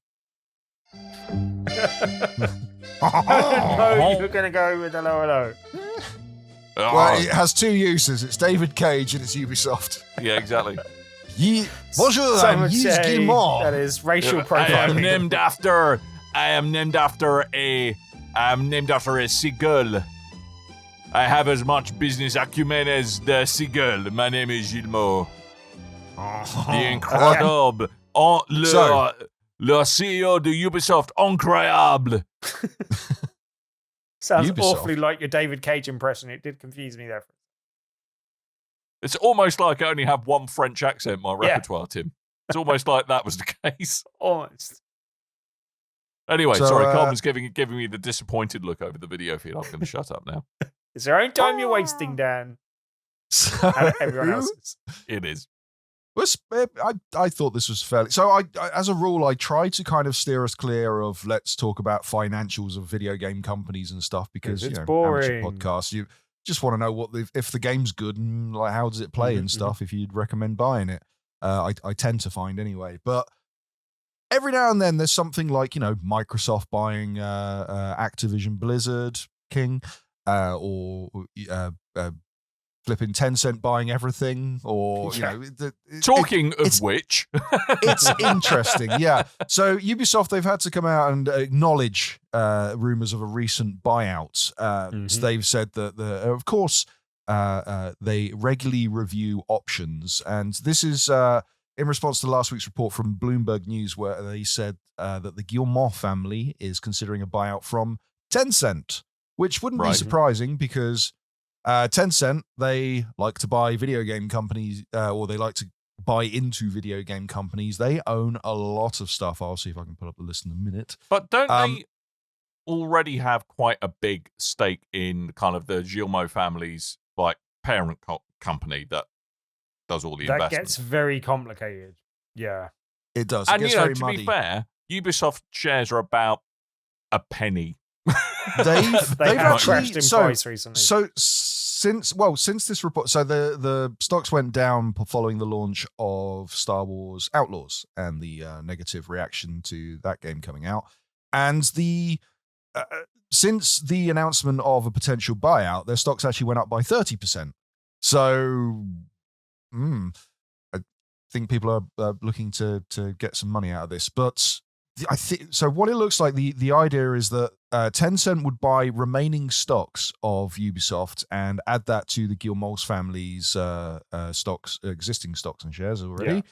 no, you're going to go with hello, hello. Well, it has two uses. It's David Cage and it's Ubisoft. Yeah, exactly. Bonjour, Some I'm would Yves say Guillemot. that is racial I profiling. am named after a seagull. I have as much business acumen as the seagull. My name is Gilmo. The incredible. Le CEO de Ubisoft, incroyable. Sounds Ubisoft. awfully like your David Cage impression. It did confuse me there. It's almost like I only have one French accent in my repertoire, Tim. It's almost like that was the case. Almost. Anyway, So, sorry, Coleman's giving me the disappointed look over the video feed. I'm going to shut up now. It's your own time you're wasting, Dan. So, And everyone else's. It is. I thought this was fairly. So I, as a rule, I try to kind of steer us clear of let's talk about financials of video game companies and stuff because It's amateur boring. podcasts, you just want to know if the game's good and like how does it play and stuff. If you'd recommend buying it, I tend to find anyway. But every now and then there's something like Microsoft buying Activision Blizzard King, or flipping Tencent buying everything, or Talking of which, it's interesting, yeah. So Ubisoft, they've had to come out and acknowledge rumors of a recent buyout. So they've said that of course they regularly review options, and this is in response to last week's report from Bloomberg News, where they said that the Guillemot family is considering a buyout from Tencent, which wouldn't be surprising because Tencent, they like to buy video game companies, or they like to buy into video game companies. They own a lot of stuff. I'll see if I can put up the list in a minute. but don't they already have quite a big stake in kind of the Guillemot family's like parent company that does all the That investments? gets very complicated. Yeah. It does. And it gets very to muddy. be fair, Ubisoft shares are about a penny. They've actually crashed in price recently. So since this report, so the stocks went down following the launch of Star Wars Outlaws and the negative reaction to that game coming out, and the since the announcement of a potential buyout, their stocks actually went up by 30%. So, I think people are looking to get some money out of this, but. I think so. What it looks like, the idea is that Tencent would buy remaining stocks of Ubisoft and add that to the Guillemot family's stocks, existing stocks and shares already,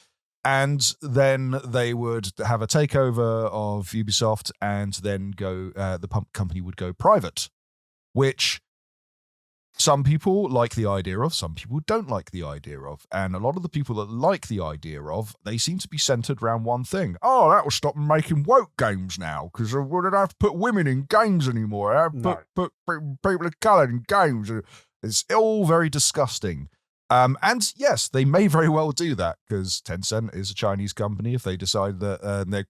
and then they would have a takeover of Ubisoft, and then the company would go private, which some people like the idea of, some people don't like the idea of. And a lot of the people that like the idea of, they seem to be centered around one thing. Oh, that will stop them making woke games now, because we don't have to put women in games anymore. Put people of colour in games. It's all very disgusting. And yes, they may very well do that, because Tencent is a Chinese company. If they decide that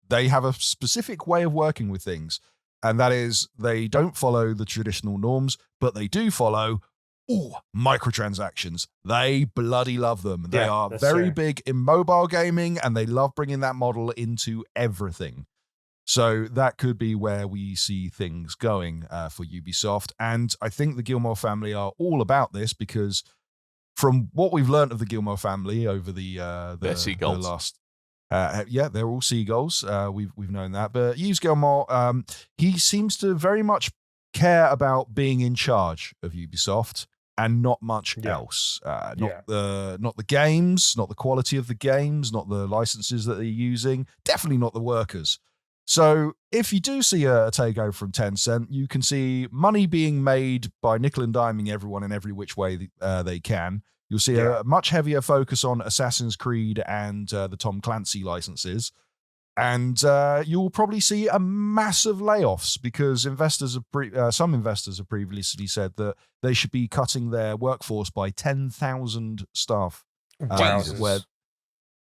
they have a specific way of working with things, and that is they don't follow the traditional norms, but they do follow Ooh, microtransactions. They bloody love them. They are that's very true. big in mobile gaming, and they love bringing that model into everything. So that could be where we see things going for Ubisoft. And I think the Gilmore family are all about this, because from what we've learned of the Gilmore family over They're seagulls. the last, they're all seagulls. We've known that. But Hughes Gilmore, he seems to very much care about being in charge of Ubisoft and not much else. Not the games, not the quality of the games, not the licenses that they're using, definitely not the workers. So if you do see a takeover from Tencent, you can see money being made by nickel and diming everyone in every which way they can. You'll see a much heavier focus on Assassin's Creed and the Tom Clancy licenses. And you'll probably see a massive layoffs, because some investors have previously said that they should be cutting their workforce by 10,000 staff. Where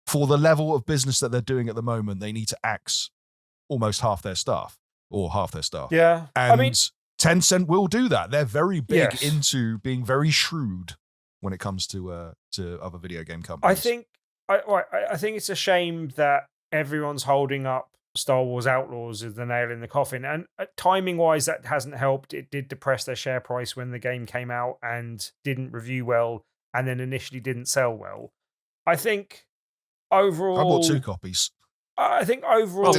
for the level of business that they're doing at the moment, they need to axe almost half their staff. Yeah. And I mean, Tencent will do that. They're very big into being very shrewd when it comes to other video game companies. I think it's a shame that everyone's holding up Star Wars Outlaws as the nail in the coffin. And timing wise, that hasn't helped. It did depress their share price when the game came out and didn't review well, and then initially didn't sell well. I think overall, I bought 2 copies. I think overall,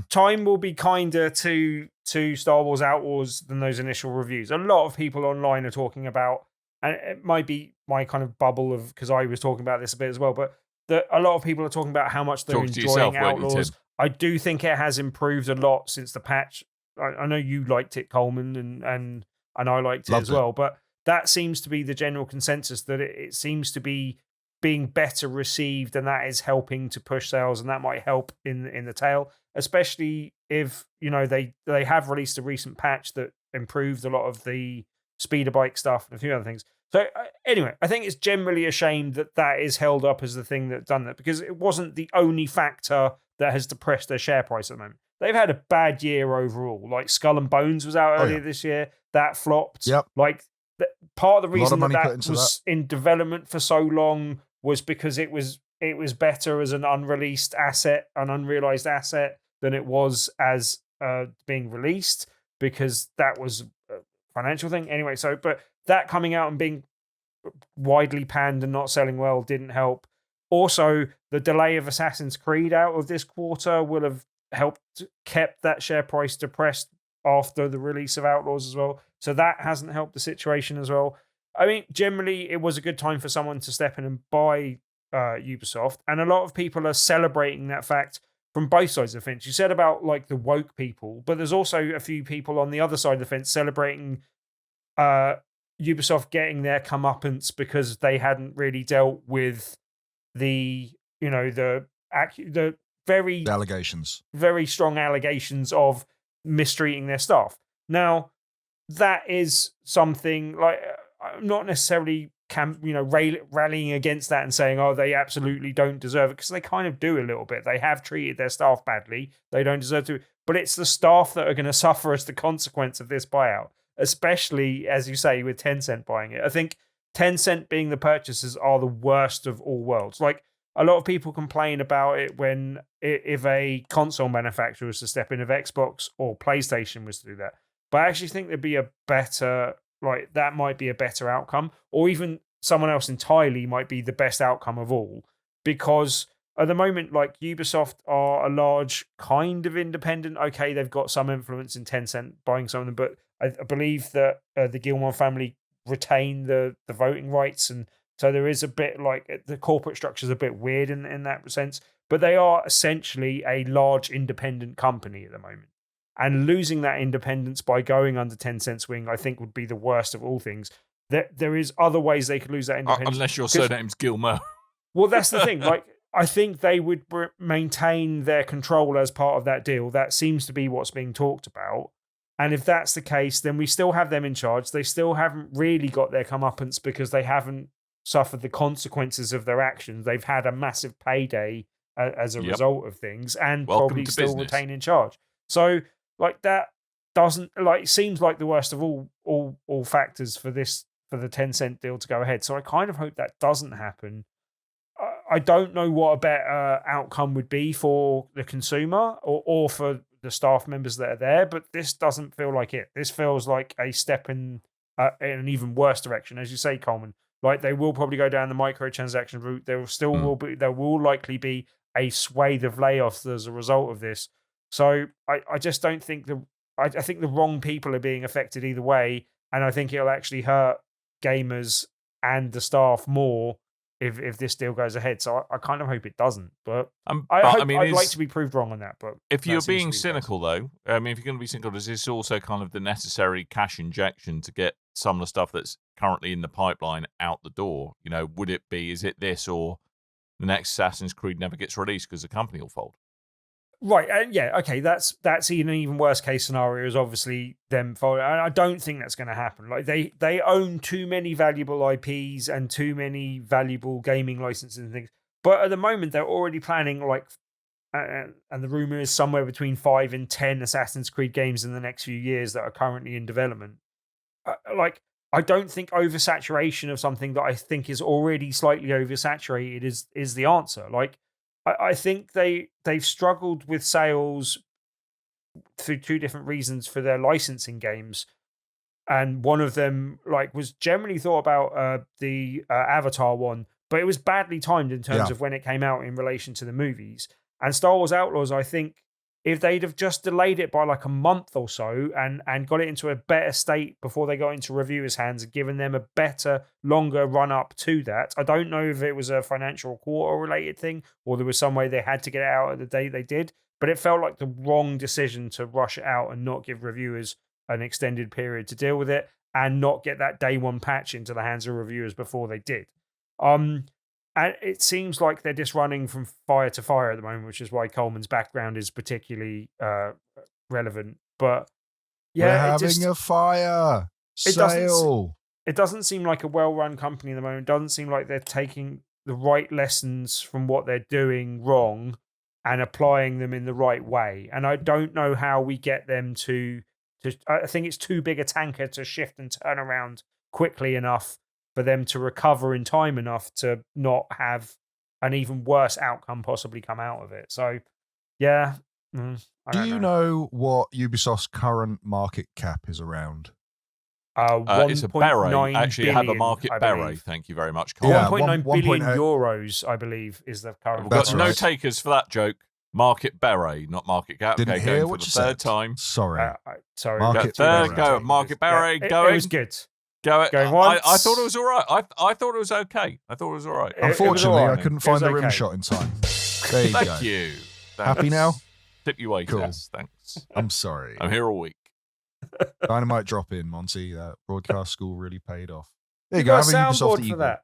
time will be kinder to Star Wars Outlaws than those initial reviews. A lot of people online are talking about, and it might be my kind of bubble of, because I was talking about this a bit as well, but a lot of people are talking about how much they're enjoying Outlaws. I do think it has improved a lot since the patch. I know you liked it, Coleman, and I liked it as well, but that seems to be the general consensus, that it seems to be being better received, and that is helping to push sales, and that might help in the tail, especially if they have released a recent patch that improved a lot of the speeder bike stuff and a few other things. So anyway, I think it's generally a shame that is held up as the thing that done that, because it wasn't the only factor that has depressed their share price at the moment. They've had a bad year overall. Like Skull and Bones was out earlier this year, that flopped. Yep. Like part of the reason that was in development for so long was because it was better as an unreleased asset, an unrealized asset, than it was as being released, because that was a financial thing. Anyway, but that coming out and being widely panned and not selling well didn't help. Also, the delay of Assassin's Creed out of this quarter will have helped kept that share price depressed after the release of Outlaws as well. So that hasn't helped the situation as well. I mean, generally, it was a good time for someone to step in and buy Ubisoft, and a lot of people are celebrating that fact from both sides of the fence. You said about like the woke people, but there's also a few people on the other side of the fence celebrating Ubisoft getting their comeuppance because they hadn't really dealt with the allegations, very strong allegations of mistreating their staff. Now, that is something like I'm not necessarily rallying against that and saying, oh, they absolutely don't deserve it, because they kind of do a little bit. They have treated their staff badly. They don't deserve to. But it's the staff that are going to suffer as the consequence of this buyout, especially, as you say, with Tencent buying it. I think Tencent being the purchasers are the worst of all worlds. Like, a lot of people complain about it if a console manufacturer was to step in, if Xbox or PlayStation was to do that. But I actually think there'd be that might be a better outcome, or even someone else entirely might be the best outcome of all, because at the moment, like, Ubisoft are a large kind of independent. Okay, they've got some influence in Tencent buying some of them, but I believe that the Gilmore family retain the voting rights, and so there is a bit like the corporate structure is a bit weird in that sense. But they are essentially a large independent company at the moment. And losing that independence by going under Tencent's wing, I think, would be the worst of all things. There is other ways they could lose that independence. Unless your surname's Gilmore. Well, that's the thing. Like, I think they would maintain their control as part of that deal. That seems to be what's being talked about. And if that's the case, then we still have them in charge. They still haven't really got their comeuppance because they haven't suffered the consequences of their actions. They've had a massive payday as a result of things, and probably still retain in charge. So, like, that doesn't, like, it seems like the worst of all factors for this for the Tencent deal to go ahead. So I kind of hope that doesn't happen. I don't know what a better outcome would be for the consumer or for the staff members that are there, but this doesn't feel like it. This feels like a step in an even worse direction, as you say, Coleman. Like they will probably go down the microtransaction route. There will likely be a swathe of layoffs as a result of this. So I just don't think I think the wrong people are being affected either way, and I think it'll actually hurt gamers and the staff more if this deal goes ahead. So I kind of hope it doesn't. But I'd like to be proved wrong on that. But if you're being cynical, though, I mean, if you're going to be cynical, is this also kind of the necessary cash injection to get some of the stuff that's currently in the pipeline out the door? You know, is it this or the next Assassin's Creed never gets released because the company will fold? Right, yeah, okay, that's an even worse case scenario is obviously them folding. I don't think that's going to happen. Like they own too many valuable IPs and too many valuable gaming licenses and things. But at the moment, they're already planning and the rumor is somewhere between 5 and 10 Assassin's Creed games in the next few years that are currently in development. I don't think oversaturation of something that I think is already slightly oversaturated is the answer. Like, I think they've struggled with sales through two different reasons for their licensing games, and one of them was generally thought about the Avatar one, but it was badly timed in terms of when it came out in relation to the movies. And Star Wars Outlaws, I think, if they'd have just delayed it by a month or so and got it into a better state before they got into reviewers' hands and given them a better, longer run up to that. I don't know if it was a financial quarter related thing or there was some way they had to get it out at the day they did, but it felt like the wrong decision to rush it out and not give reviewers an extended period to deal with it and not get that day one patch into the hands of reviewers before they did. And it seems like they're just running from fire to fire at the moment, which is why Coleman's background is particularly relevant. But yeah, we're having a fire sale. It doesn't seem like a well-run company at the moment. It doesn't seem like they're taking the right lessons from what they're doing wrong and applying them in the right way. And I don't know how we get them to I think it's too big a tanker to shift and turn around quickly enough for them to recover in time enough to not have an even worse outcome possibly come out of it. So, yeah. Do you know what Ubisoft's current market cap is around? It's a beret. Actually, billion, have a market beret. Thank you very much, Cole. Yeah, 1.9 billion euros, I believe, is the current. We've got no takers for that joke. Market beret, not market cap. Didn't hear going what for you the third said. time. Sorry. Sorry. Market go. Market beret. Going. It was good. Going once. I thought it was all right. I thought it was okay. I thought it was all right. Unfortunately, all right. I couldn't find the rim shot in time. There you go. Thank you. Thanks. Happy now? Tip you waiters. Cool. Thanks. I'm sorry. I'm here all week. Dynamite drop in, Monty. That broadcast school really paid off. There you You go. got a Have a Ubisoft soundboard for Eagle. that.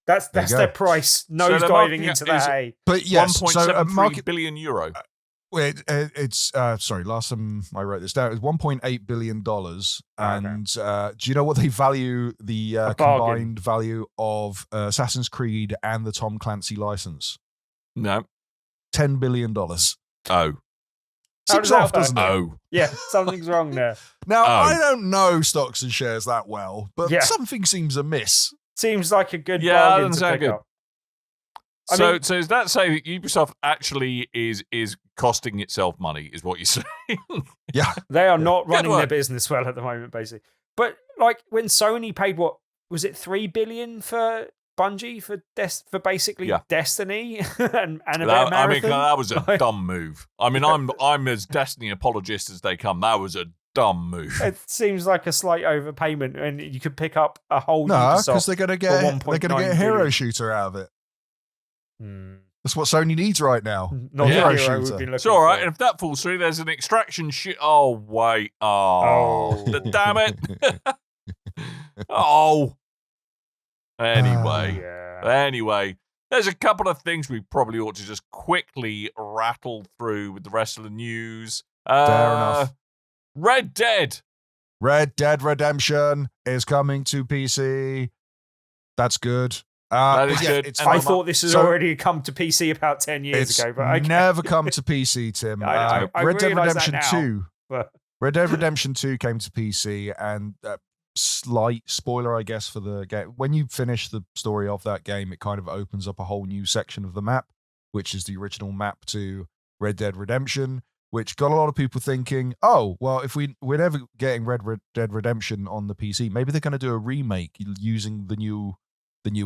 That's There you their go. price. So Nose the diving market into is that hay. But yes, so 1.73 market. billion euro. Wait, it's sorry. Last time I wrote this down, it was $1.8 billion. And do you know what they value the combined value of Assassin's Creed and the Tom Clancy license? No. $10 billion. Oh. Seems off, doesn't it? Oh. Yeah, something's wrong there. Now, I don't know stocks and shares that well, but Yeah. something seems amiss. Seems like a good Yeah, that bargain doesn't to sound pick good. up. So does that say that Ubisoft actually is costing itself money, is what you're saying? Yeah. They are not Good running their work. business well at the moment, basically. But when Sony paid what was it, $3 billion for Bungie for basically Destiny and a bit of Marathon? that was a dumb move. I mean, I'm as Destiny apologist as they come. That was a dumb move. It seems like a slight overpayment, and you could pick up a whole No, Ubisoft because they're going to get a hero billion. shooter out of it. That's what Sony needs right now. Not Yeah. the hero Shooter. we've been looking It's all right. for. And if that falls through, there's an extraction shit. Oh, wait. Oh. Damn it. Oh. Anyway. Yeah. Anyway, there's a couple of things we probably ought to just quickly rattle through with the rest of the news. Fair enough. Red Dead. Red Dead Redemption is coming to PC. That's good. That is but yeah, good. It's And I I'm thought this has already come to PC about 10 years it's ago, but okay. never come to PC, Tim. I Red Dead realise that Redemption now. 2. But Red Dead Redemption 2 came to PC, and slight spoiler, I guess, for the game. When you finish the story of that game, it kind of opens up a whole new section of the map, which is the original map to Red Dead Redemption, which got a lot of people thinking, oh, well, if we're never getting Red Dead Redemption on the PC, maybe they're going to do a remake using the new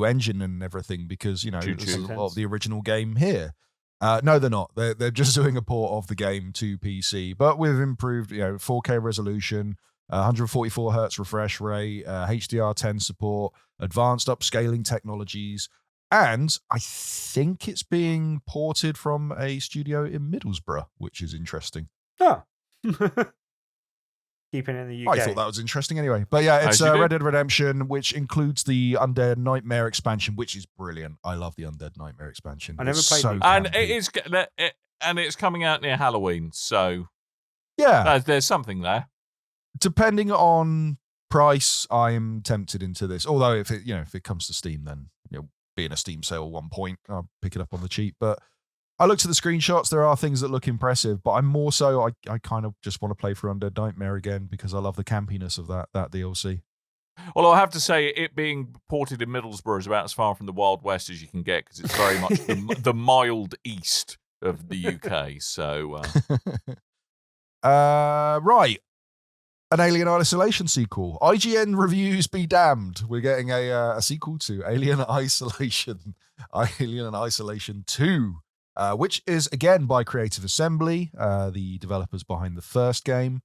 engine and everything, because, there's a lot of the original game here. No, they're not. They're just doing a port of the game to PC, but with improved, 4K resolution, 144 hertz refresh rate, HDR10 support, advanced upscaling technologies, and I think it's being ported from a studio in Middlesbrough, which is interesting. Oh. Keeping it in the UK. I thought that was interesting anyway. But yeah, it's Red Dead Redemption, which includes the Undead Nightmare expansion, which is brilliant. I love the Undead Nightmare expansion. I never played so it. And it's coming out near Halloween, so yeah, there's something there. Depending on price, I'm tempted into this. Although if it comes to Steam, then being a Steam sale at one point, I'll pick it up on the cheap. But I looked at the screenshots. There are things that look impressive, but I'm more so I kind of just want to play for Undead Nightmare again because I love the campiness of that DLC. Well, I have to say, it being ported in Middlesbrough is about as far from the Wild West as you can get, because it's very much the mild east of the UK. So, right. An Alien Isolation sequel. IGN reviews be damned. We're getting a sequel to Alien Isolation. Alien Isolation 2. Which is, again, by Creative Assembly, the developers behind the first game.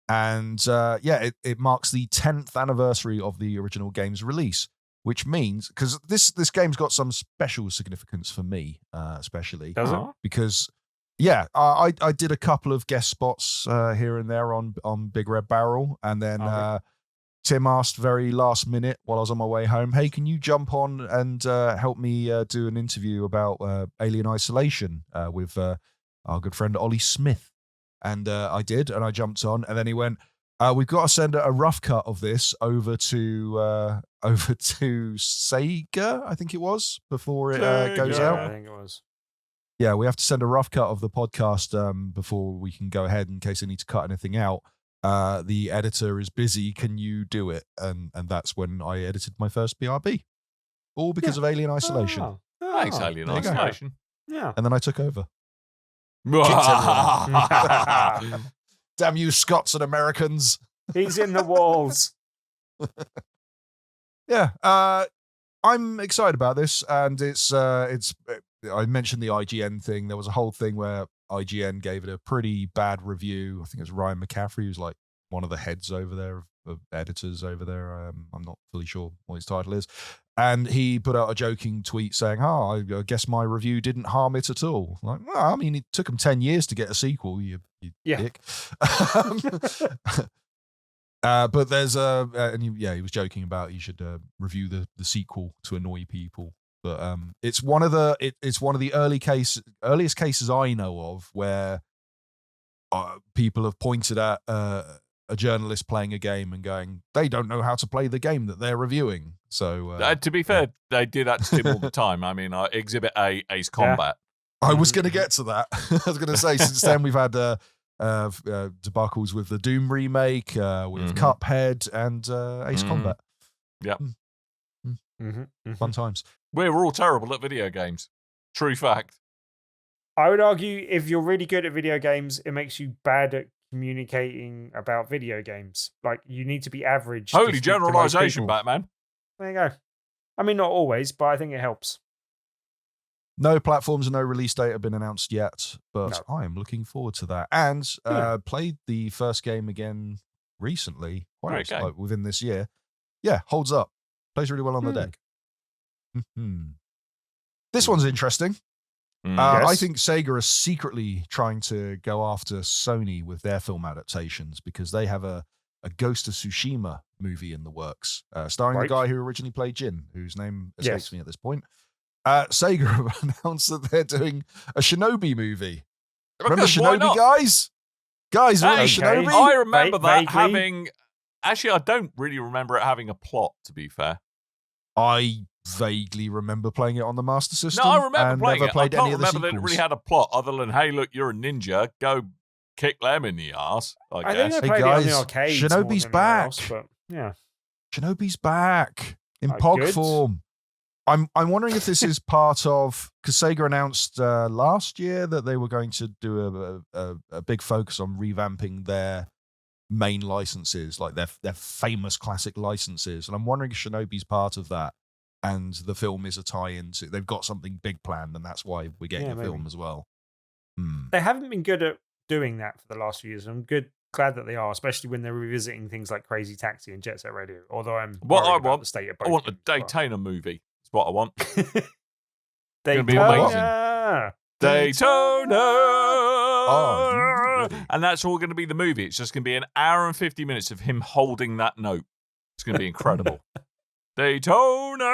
And, it marks the 10th anniversary of the original game's release, which means, because this game's got some special significance for me, especially. Does it? Because, I did a couple of guest spots here and there on Big Red Barrel, and then Tim asked very last minute while I was on my way home, hey, can you jump on and help me do an interview about Alien Isolation with our good friend Ollie Smith? And I did, and I jumped on, and then he went, we've got to send a rough cut of this over to Sega, I think it was, before it goes out. I think it was. Yeah, we have to send a rough cut of the podcast before we can go ahead in case I need to cut anything out. The editor is busy. Can you do it? And that's when I edited my first BRB, all because of Alien Isolation. Oh. Thanks, Alien Isolation. Yeah. And then I took over. Damn you, Scots and Americans! He's in the walls. Yeah, I'm excited about this, and it's. I mentioned the IGN thing. There was a whole thing where IGN gave it a pretty bad review. I think it was Ryan McCaffrey, who's like one of the heads over there, of editors over there. I'm not fully sure what his title is. And he put out a joking tweet saying, I guess my review didn't harm it at all. Like, well, I mean, it took him 10 years to get a sequel, you dick. But there's he was joking about you should review the sequel to annoy people. But it's one of the earliest cases I know of where people have pointed at a journalist playing a game and going, they don't know how to play the game that they're reviewing. So to be fair, they do that to Tim all the time. I mean, Exhibit A, Ace Combat. I was going to get to that. I was going to say, since then we've had debacles with the Doom remake, with Cuphead and Ace Combat. Yep. Fun times. We're all terrible at video games. True fact. I would argue if you're really good at video games, it makes you bad at communicating about video games. Like, you need to be average. Holy generalization, Batman. There you go. I mean, not always, but I think it helps. No platforms and no release date have been announced yet, but I am looking forward to that. And played the first game again recently, like within this year. Yeah, holds up. Plays really well on the deck. This one's interesting. Yes. I think Sega is secretly trying to go after Sony with their film adaptations because they have a Ghost of Tsushima movie in the works, starring the guy who originally played Jin, whose name escapes me at this point. Sega have announced that they're doing a Shinobi movie. Remember Shinobi, guys? Guys, remember Shinobi? I remember that having... Actually, I don't really remember it having a plot, to be fair. I vaguely remember playing it on the Master System. No, I remember playing never it. played I can't any of the remember that it really had a plot other than, hey, look, you're a ninja. Go kick them in the arse, I I guess. think I Hey, played it on the guys, arcades. Shinobi's more than anywhere back. else, but yeah. Shinobi's back in Oh, POG good. form. I'm wondering if this is part of, because Sega announced last year that they were going to do a big focus on revamping their main licenses, like their famous classic licenses, and I'm wondering if Shinobi's part of that, and the film is a tie-in to. They've got something big planned, and that's why we're getting a film as well. They haven't been good at doing that for the last few years. I'm glad that they are, especially when they're revisiting things like Crazy Taxi and Jet Set Radio. Although I'm worried about the state of both. I want a games as well. Daytona movie. That's what I want. Daytona. be amazing. Daytona. Oh, and that's all going to be the movie. It's just going to be an hour and 50 minutes of him holding that note. It's going to be incredible. Daytona.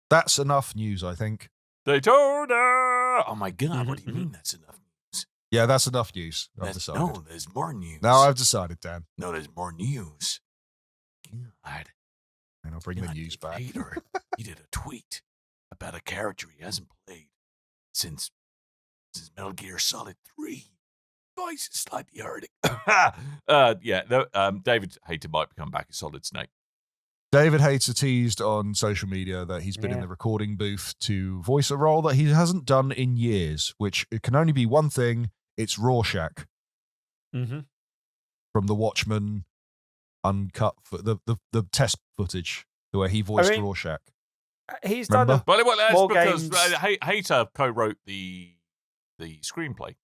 That's enough news, I think. Daytona. Oh my God, what do you mean that's enough news? Yeah, that's enough news. I've decided. No, there's more news. No, I've decided, Dan. No, there's more news. God. And I'll bring the news back. Hayter, he did a tweet about a character he hasn't played since Metal Gear Solid 3. Voice is slightly hurting. David Hayter might become back as Solid Snake. David Hayter teased on social media that he's been in the recording booth to voice a role that he hasn't done in years, which it can only be one thing. It's Rorschach from The Watchmen uncut, the test footage where he voiced Rorschach. He's Remember? done Well, that's more because games. Hayter co-wrote the screenplay.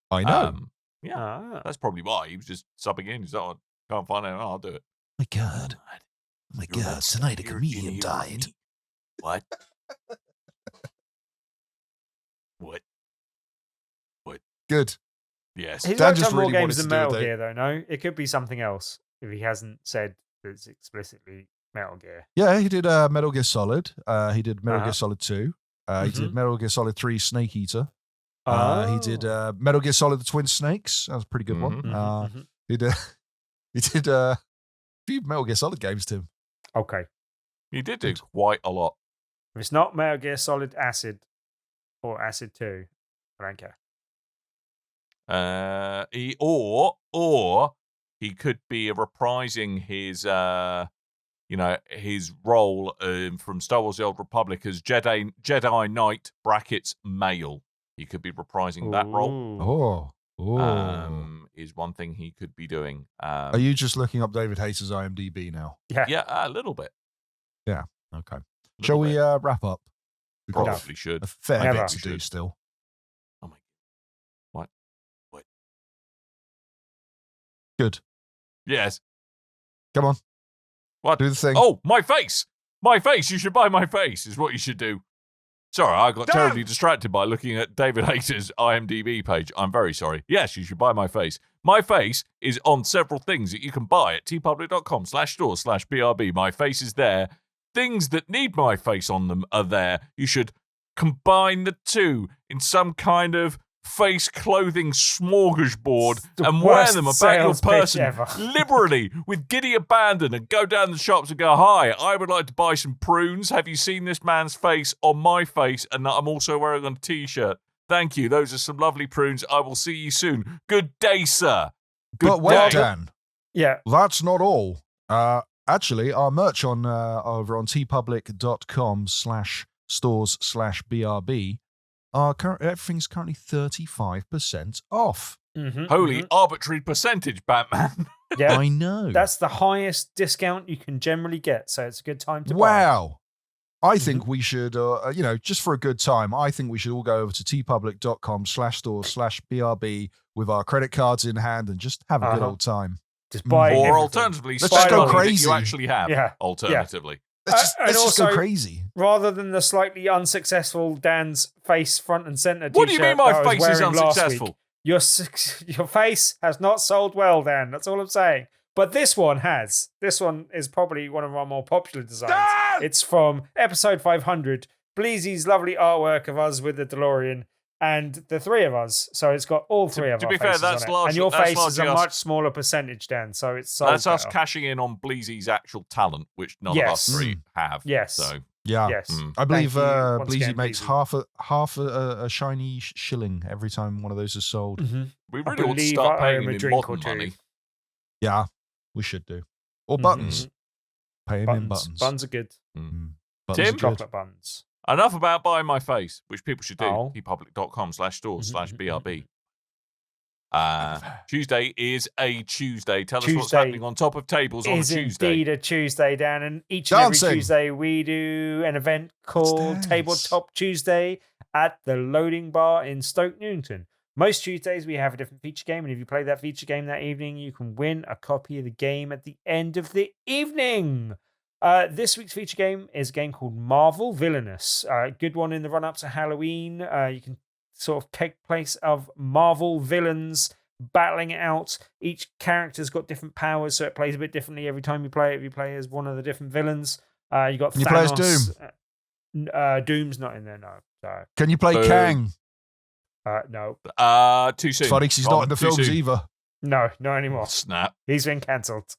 I know. That's probably why he was just subbing in. He's like, can't find it. I'll do it. My God. Oh my God, tonight a comedian died. What? What? Good. Yes. He's Dan worked just on more really wanted games to than do a Metal date. Gear, though, no? It could be something else if he hasn't said that it's explicitly Metal Gear. Yeah, he did Metal Gear Solid. He did Metal Gear Solid 2. He did Metal Gear Solid 3 Snake Eater. He did Metal Gear Solid The Twin Snakes. That was a pretty good one. He did a few Metal Gear Solid games, Tim. Okay. He did do quite a lot. If it's not Metal Gear Solid Acid or Acid 2, I don't care. He could be reprising his his role from Star Wars: The Old Republic as Jedi Knight (brackets male). He could be reprising that role. Is one thing he could be doing. Are you just looking up David Hayter's IMDb now? Yeah, a little bit. Yeah. Okay. Shall we wrap up? We've got Probably should. a fair Never. bit to do still. Oh my! What? Good. Yes. Come on. What? Do the thing. Oh, my face! My face! You should buy my face, is what you should do. Sorry, I got terribly distracted by looking at David Hayter's IMDb page. I'm very sorry. Yes, you should buy my face. My face is on several things that you can buy at tpublic.com/store/BRB. My face is there. Things that need my face on them are there. You should combine the two in some kind of face clothing smorgasbord and wear them about your person liberally with giddy abandon and go down the shops and go, hi, I would like to buy some prunes. Have you seen this man's face on my face? And I'm also wearing a t-shirt. Thank you. Those are some lovely prunes. I will see you soon. Good day, sir. Good wait, day. Dan. Yeah. That's not all. Actually, our merch on over on tpublic.com/stores/BRB everything's currently 35% off. Holy arbitrary percentage, Batman. Yeah, I know. That's the highest discount you can generally get, so it's a good time to buy. Wow. I think we should, just for a good time, I think we should all go over to tpublic.com/stores/BRB with our credit cards in hand and just have a good old time. Just buy Or everything. alternatively, Let's just go spend money that crazy. you actually have. Yeah. Alternatively. Let's And just go also- crazy. Rather than the slightly unsuccessful Dan's face front and center t-shirt What do you mean my that I was face is wearing last unsuccessful? week, your face has not sold well, Dan. That's all I'm saying. But this one has. This one is probably one of our more popular designs. Dan! It's from episode 500. Bleezy's lovely artwork of us with the DeLorean and the three of us. So it's got all three of to our be fair, faces that's on it. largely- And your that's face is a largely us- much smaller percentage, Dan. So it's sold That's us better. cashing in on Bleezy's actual talent, which none of us Yes. three have. Yes. So Yeah. Yes. I believe Thank you once Bleezy again, makes Bleezy. half a shiny shilling every time one of those is sold. Mm-hmm. We I really ought to believe start I owe paying him a in drink or modern two. money. Yeah, we should do. Or Mhm. buttons. Pay him in Buttons. buttons. Buns are good. Buttons Tim? are good. Chocolate buns. Enough about buying my face, which people should do. Oh. tpublic.com/stores/BRB. Tuesday is a Tuesday. Tell us what's Tuesday happening on top of tables on a Is Tuesday. indeed a Tuesday, Dan, and each and every Dancing. Tuesday we do an event called dance. Tabletop Tuesday at the Loading Bar in Stoke Newington. Most Tuesdays we have a different feature game, and if you play that feature game that evening, you can win a copy of the game at the end of the evening. This week's feature game is a game called Marvel Villainous. Good one in the run-up to Halloween. You can sort of take place of Marvel villains battling it out. Each character's got different powers, so it plays a bit differently every time you play it. If you play as one of the different villains, you got Can you Thanos. play as Doom? Doom's not in there, no. Sorry. Can you play Boom. Kang? No. Too soon. It's funny because he's not in the Too films soon. either. No, not anymore. Snap. He's been cancelled.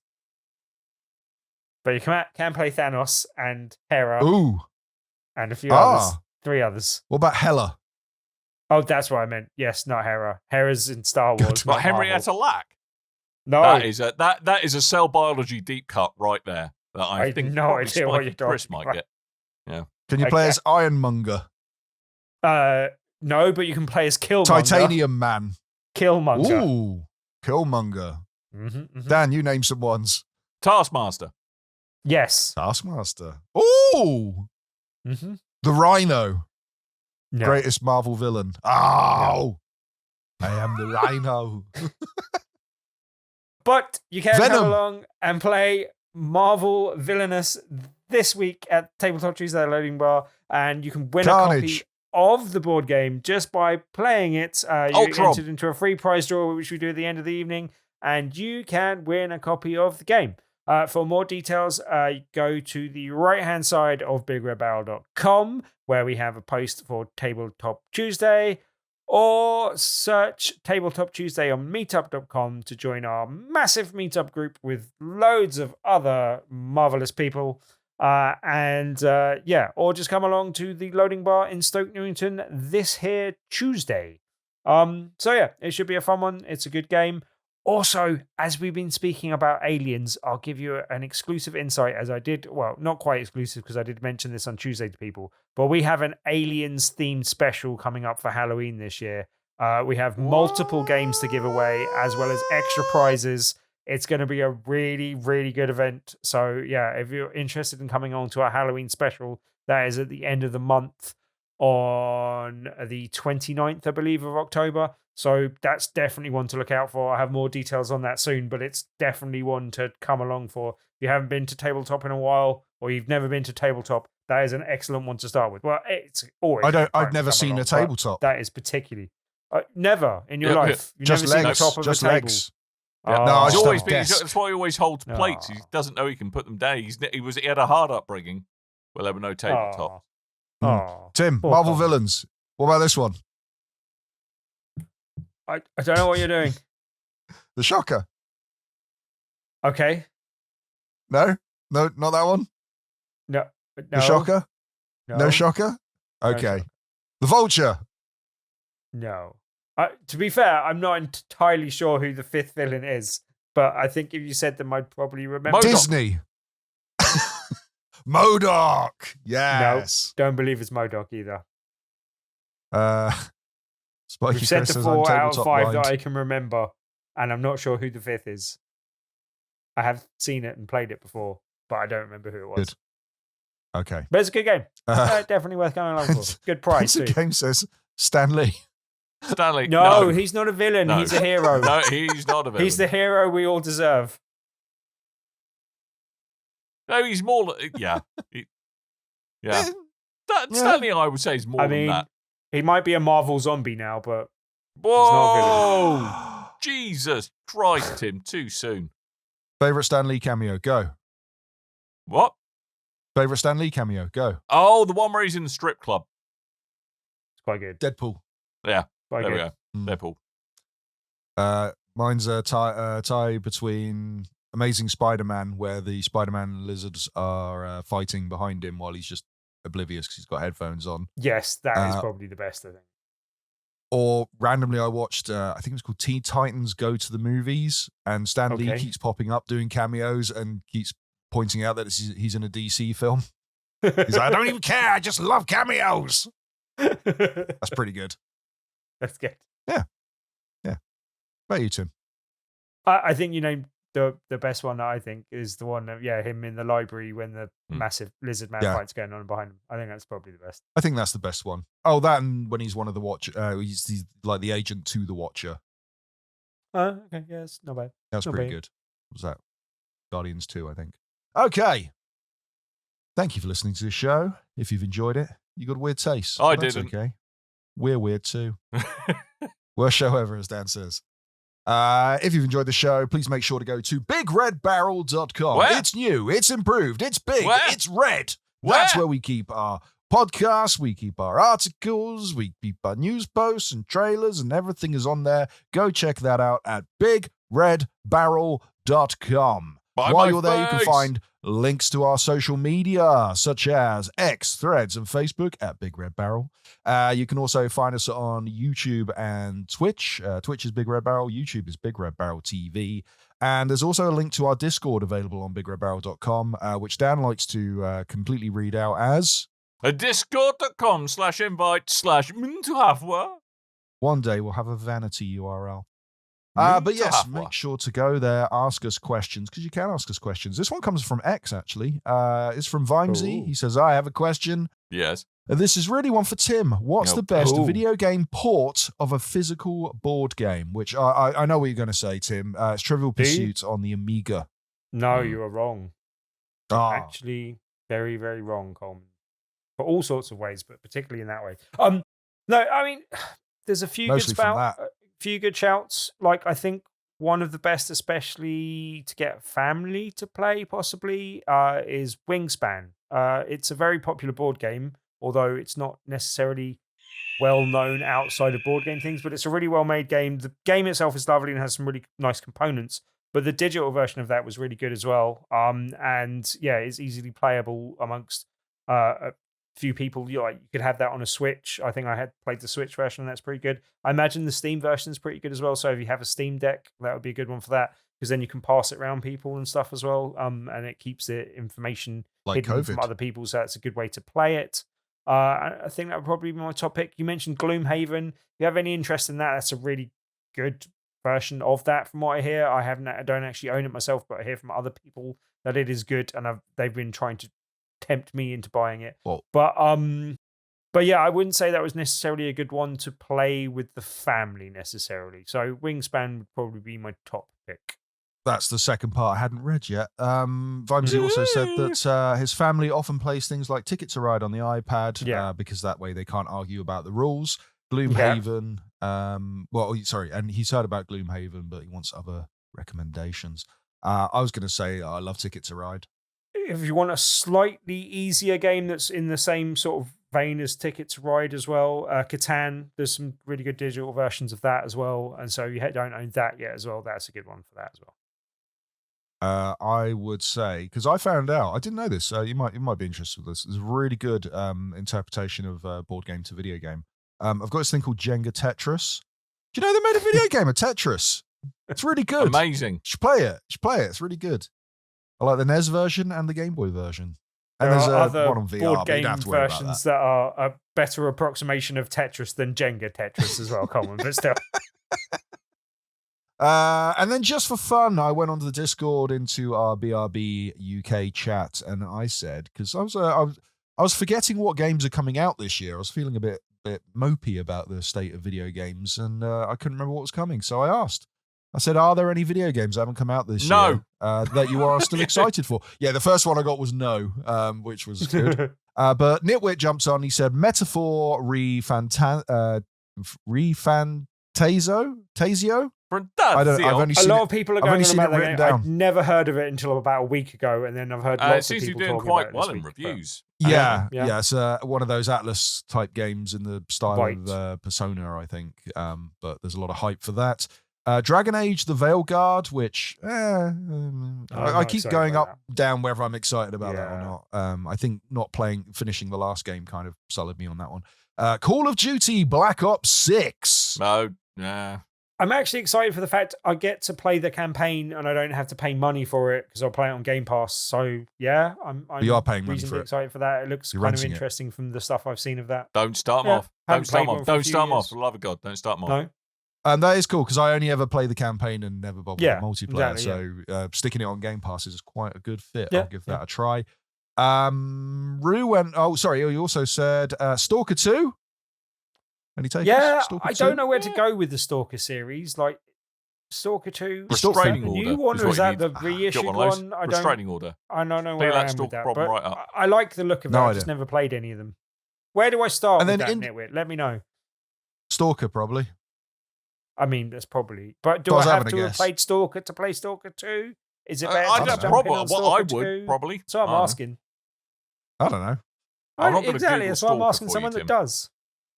But you can play Thanos and Hera Ooh. and a few others. 3 others. What about Hela? Oh, that's what I meant. Yes, not Hera. Hera's in Star Good. Wars. But not Marvel. Henrietta Lack. No. That is a cell biology deep cut right there. That I think no probably idea what Spike you're and Chris talking might about. get. Can you play Okay. as Ironmonger? No, but you can play as Killmonger. Titanium Man. Killmonger. Ooh. Killmonger. Mm-hmm. Dan, you name some ones. Taskmaster. Yes. Taskmaster. Ooh. Mm-hmm. The Rhino. No. Greatest Marvel villain. Oh. I am the Rhino. But you can Venom. come along and play Marvel Villainous this week at Tabletop Tuesday Loading Bar, and you can win a Carnage. copy of the board game just by playing it. You Ultron. entered into a free prize draw, which we do at the end of the evening, and you can win a copy of the game. For more details, go to the right-hand side of bigredbarrel.com, where we have a post for Tabletop Tuesday, or search Tabletop Tuesday on meetup.com to join our massive meetup group with loads of other marvelous people. Or just come along to the Loading Bar in Stoke Newington this here Tuesday. It should be a fun one. It's a good game. Also, as we've been speaking about aliens, I'll give you an exclusive insight, as I did, well, not quite exclusive because I did mention this on Tuesday to people, but we have an aliens themed special coming up for Halloween this year. We have multiple games to give away, as well as extra prizes. It's going to be a really, really good event. So, yeah, if you're interested in coming on to our Halloween special, that is at the end of the month on the 29th, I believe, of October. So that's definitely one to look out for. I have more details on that soon, but it's definitely one to come along for. If you haven't been to Tabletop in a while, or you've never been to Tabletop, that is an excellent one to start with. Well, it's always. I've never seen a tabletop. That is particularly never in your Yeah, life. You've just never seen the legs. top of Just a table. legs. Yeah. No, I He's just always have a been, desk. that's why he always holds plates. He doesn't know he can put them down. He had a hard upbringing. Well, there were no tabletops. Tim, poor Marvel Tom. villains. What about this one? I don't know what you're doing. The Shocker. Okay. No, not that one. No. The Shocker. No. No Shocker. Okay. Shocker. The Vulture. No. To be fair, I'm not entirely sure who the 5th villain is, but I think if you said them, I'd probably remember. MODOK. Disney. MODOK. Yes. Don't believe it's MODOK either. Spiky We've said Chris the says I'm 4 out of tabletop 5 blind. that I can remember, and I'm not sure who the 5th is. I have seen it and played it before, but I don't remember who it was. Good. Okay. But it's a good game. Definitely worth coming along for. Good price The too. game says Stanley. Stanley. No, he's not a villain. No. He's a hero. No, he's not a villain. He's the hero we all deserve. No, he's more. Yeah. Stanley, I would say, is more I than mean, that. he might be a Marvel zombie now, but Whoa! Jesus Christ, Tim, too soon. Favorite Stan Lee cameo, go. What? Favorite Stan Lee cameo, go. Oh, the one where he's in the strip club. it's quite good. Deadpool. Yeah, Quite there we good. go. Deadpool. Mine's a tie between Amazing Spider-Man, where the Spider-Man lizards are fighting behind him while he's just oblivious because he's got headphones on. Yes, that is probably the best, I think. Or randomly, I watched, I think it was called Teen Titans Go to the Movies, and Stan Lee keeps popping up doing cameos and keeps pointing out that he's in a DC film. He's like, I don't even care. I just love cameos. That's pretty good. That's good. Yeah. What about you, Tim? I think you named the best one. I think is the one of him in the library when the massive lizard man fight's going on behind him. I think that's probably the best. I think that's the best one. Oh, that and when he's one of the Watcher, he's like the agent to the Watcher. Okay, yeah, it's not bad. That's not pretty bad. good. What was that? Guardians 2, I think. Okay. Thank you for listening to this show. If you've enjoyed it, you got a weird taste. I That's didn't. Okay. We're weird too. Worst show ever, as Dan says. If you've enjoyed the show, please make sure to go to bigredbarrel.com. Where? It's new, it's improved, it's big, Where? it's red. Where? That's where we keep our podcasts, we keep our articles, we keep our news posts and trailers, and everything is on there. Go check that out at bigredbarrel.com. While you're there, you can find links to our social media, such as X, Threads, and Facebook at Big Red Barrel. You can also find us on YouTube and Twitch. Twitch is Big Red Barrel. YouTube is Big Red Barrel TV. And there's also a link to our Discord available on bigredbarrel.com, which Dan likes to completely read out as... discord.com/invite/to-have-wa. One day we'll have a vanity URL. But yes, make sure to go there, ask us questions, because you can ask us questions. This one comes from X, actually. It's from Vimesy. Ooh. He says, I have a question. Yes. This is really one for Tim. What's the best video game port of a physical board game? Which I know what you're going to say, Tim. It's Trivial Pursuit on the Amiga. No, you are wrong. Actually, very, very wrong, Coleman. For all sorts of ways, but particularly in that way. No, I mean, there's a few few good shouts. Like, I think one of the best, especially to get family to play, possibly, is Wingspan. It's a very popular board game, although it's not necessarily well known outside of board game things, but it's a really well made game. The game itself is lovely and has some really nice components, but the digital version of that was really good as well. And yeah, it's easily playable amongst a few people. You could have that on a Switch. I think I had played the Switch version, and that's pretty good. I imagine the Steam version is pretty good as well. So if you have a Steam Deck, that would be a good one for that, because then you can pass it around people and stuff as well. And it keeps the information hidden from other people. So that's a good way to play it. I think that would probably be my top pick. You mentioned Gloomhaven. If you have any interest in that, that's a really good version of that from what I hear. I don't actually own it myself, but I hear from other people that it is good, and they've been trying to tempt me into buying it. Well, but yeah, I wouldn't say that was necessarily a good one to play with the family necessarily. So Wingspan would probably be my top pick. That's the second part I hadn't read yet. Vimesy also said that his family often plays things like Ticket to Ride on the iPad, because that way they can't argue about the rules. Gloomhaven, and he's heard about Gloomhaven, but he wants other recommendations. I was going to say I love Ticket to Ride. If you want a slightly easier game that's in the same sort of vein as Ticket to Ride as well, Catan, there's some really good digital versions of that as well. And so you don't own that yet as well. That's a good one for that as well. I would say, because I found out, I didn't know this, you might be interested with this. There's a really good interpretation of board game to video game. I've got this thing called Jenga Tetris. Do you know they made a video game of Tetris? It's really good. Amazing. You should play it. It's really good. I like the NES version and the Game Boy version. And there there's are other one on VR, board but game you don't have to worry about versions that are a better approximation of Tetris than Jenga Tetris as well, Coleman, but still. And then just for fun, I went onto the Discord into our BRB UK chat, and I said, because I was forgetting what games are coming out this year. I was feeling a bit mopey about the state of video games, and I couldn't remember what was coming. So I asked. I said, are there any video games that haven't come out this year that you are still excited for? Yeah, the first one I got was no, which was good. But Nitwit jumps on. He said, Metaphor Refantasio? I don't. I've only seen a lot of people are going on about that game. I've never heard of it until about a week ago, and then I've heard lots of people talking about it. It seems to be doing quite well in reviews. Yeah. It's one of those Atlas type games in the style of Persona, I think. But there's a lot of hype for that. Dragon Age: The Veilguard, which I keep going up, down whether I'm excited about that or not. I think not finishing the last game kind of sullied me on that one. Call of Duty Black Ops 6. No, nah. I'm actually excited for the fact I get to play the campaign and I don't have to pay money for it because I'll play it on Game Pass. So yeah, I'm you are paying money reasonably for it. excited for that. It looks You're kind of renting interesting from the stuff I've seen of that. Don't start them off. Don't start them off. Don't start them off. For the love of God, don't start them off. No. That is cool because I only ever play the campaign and never bother with the multiplayer. Exactly, so sticking it on Game Pass is quite a good fit. Yeah, I'll give that a try. Rue went. Oh, sorry. You also said Stalker 2. Any takers? Yeah, Stalker I 2? don't know where to go with the Stalker series. Like Stalker 2, Restraining the order. new one, or is that the reissued one? I don't. Restraining order. I don't know where I am with that. But right up. I like the look of it. No I idea. just never played any of them. Where do I start And with then that, Nitwit? Let me know. Stalker probably. I mean, that's probably. But do I was I have having to a have guess. played Stalker to play Stalker 2? Is it better I to don't just jump in on Well, I Stalker would 2? probably. So I'm asking. I don't know. I'm not gonna exactly. Google That's why I'm Stalker asking for you, someone that Tim. does.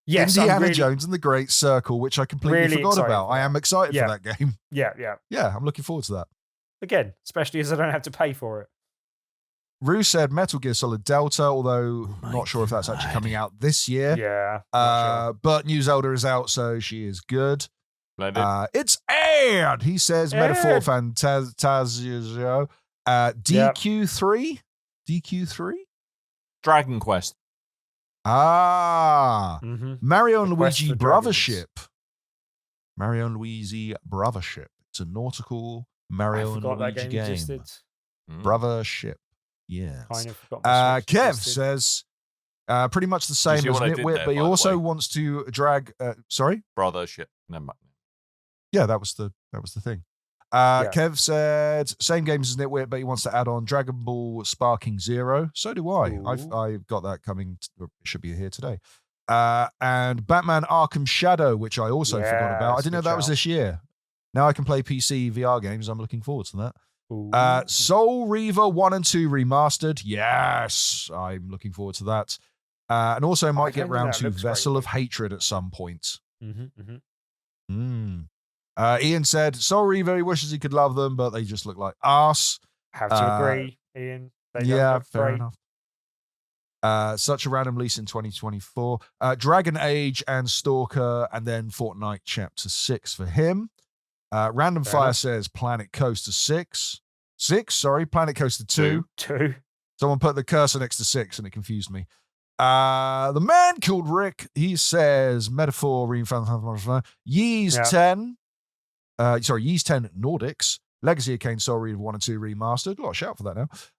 Yes, Indiana I'm really, Jones and the Great Circle, which I completely really forgot excited about. for I that. am excited Yeah. for that game. Yeah. Yeah, I'm looking forward to that. Again, especially as I don't have to pay for it. Rue said Metal Gear Solid Delta, although not sure if that's actually coming out this year. Yeah. Not sure. But New Zelda is out, so she is good. It's aired. He says Metaphor Aired. Fantasio. DQ3? DQ3? Dragon Quest. Mario and The Quest Luigi for Dragons. Brothership. Mario and Luigi Brothership. It's a nautical I Mario and forgot that Luigi game game. existed. Brothership. Yes. Kind of forgot my Switch Kev existed. says pretty much the same see as what I did Nitwit, there, but he by the also way? wants to drag. Sorry. Brothership. Never mind. Yeah, that was the thing. Yeah. Kev said same games as Nitwit, but he wants to add on Dragon Ball Sparking Zero. So do I. I've got that coming. It should be here today. And Batman Arkham Shadow, which I also forgot about. I didn't know that was this year. Now I can play PC VR games. I'm looking forward to that. Soul Reaver 1 and 2 remastered. Yes, I'm looking forward to that. And also might get round to Vessel of Hatred at some point. Ian said Soul Reaver, he wishes he could love them, but they just look like arse. Have to agree, Ian. They don't Yeah, look fair great. enough. Such a random release in 2024. Dragon Age and Stalker, and then Fortnite Chapter 6 for him. Random Fair Fire enough. says Planet Coaster 6. Planet Coaster 2. Two. Someone put the cursor next to 6 and it confused me. The man called Rick, he says Metaphor, Yeez 10. Yeez 10 Nordics. Legacy of Kain Soul Reaver 1 and 2 remastered. A lot of shout for that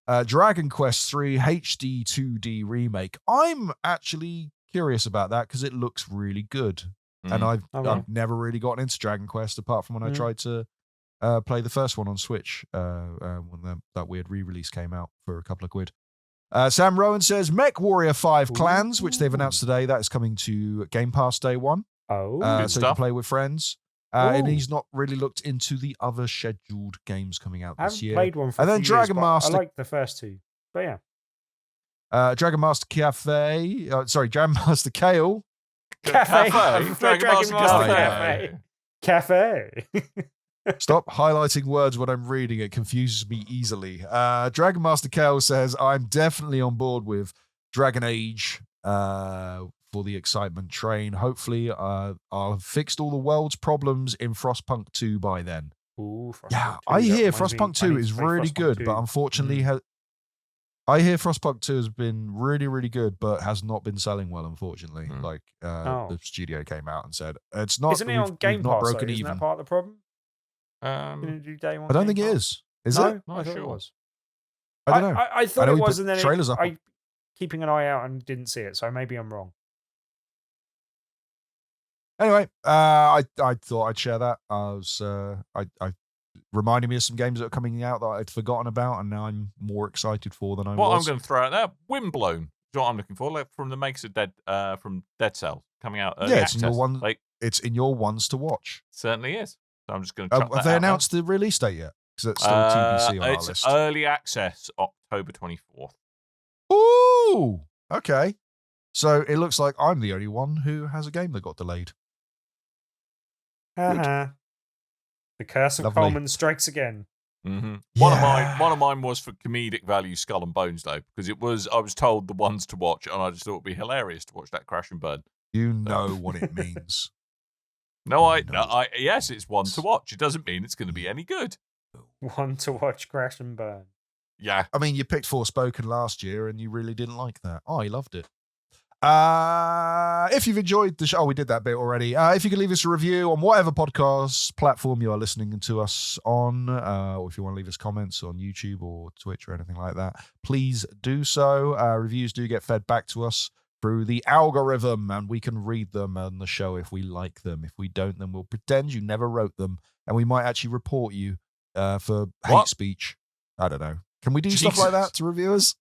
now. Dragon Quest 3 HD 2D remake. I'm actually curious about that because it looks really good. And I've never really gotten into Dragon Quest apart from when I tried to play the first one on Switch when that weird re-release came out for a couple of quid. Sam Rowan says Mech Warrior 5 Clans, which they've announced today. That is coming to Game Pass day one. Oh, So you can play with friends. And he's not really looked into the other scheduled games coming out I this haven't year. played one for And a then few years, Dragon but Master. I like the first two. But yeah. Dragon Master Cafe. Dragon Master Kale. Cafe. Dragon Master Cafe. Cafe. Stop highlighting words when I'm reading. It confuses me easily. Dragon Master Kale says, I'm definitely on board with Dragon Age for the excitement train. Hopefully, I'll have fixed all the world's problems in Frostpunk 2 by then. Ooh, Yeah, I hear Frostpunk 2 is really good, but unfortunately, I hear Frostpunk 2 has been really, really good, but has not been selling well, unfortunately. The studio came out and said, it's not. Isn't it on Game not Pass? broken Isn't even. that part of the problem? Um, Do day one I don't Game think it Pass? is. Is No? it? I thought sure. it was. I don't know. I thought know it we was, put and then trailers up. I keeping an eye out and didn't see it, so maybe I'm wrong. Anyway, I thought I'd share that. I reminded me of some games that are coming out that I'd forgotten about, and now I'm more excited for than I what was. I'm going to throw out there, Windblown. Is what I'm looking for. Like from the makers of from Dead Cells coming out. Early it's in your access. one. Like, It's in your ones to watch. certainly is. So I'm just going to. Have they announced the release date yet? Because it's still TBC on our It's list. early access, October 24th. Ooh, okay. So it looks like I'm the only one who has a game that got delayed. Uh-huh. The curse of Lovely. Coleman strikes again. Mm-hmm. Yeah. One of mine was for comedic value, Skull and Bones, though, because I was told the ones to watch, and I just thought it'd be hilarious to watch that crash and burn. You know what it means. Yes, it's one to watch. It doesn't mean it's going to be any good. One to watch crash and burn. Yeah. I mean, you picked Forspoken last year, and you really didn't like that. I loved it. If you've enjoyed the show, we did that bit already. If you could leave us a review on whatever podcast platform you are listening to us on, or if you want to leave us comments on YouTube or Twitch or anything like that, please do so. Reviews do get fed back to us through the algorithm, and we can read them on the show if we like them. If we don't, then we'll pretend you never wrote them, and we might actually report you for hate speech. I don't know. Can we do stuff like that to reviewers?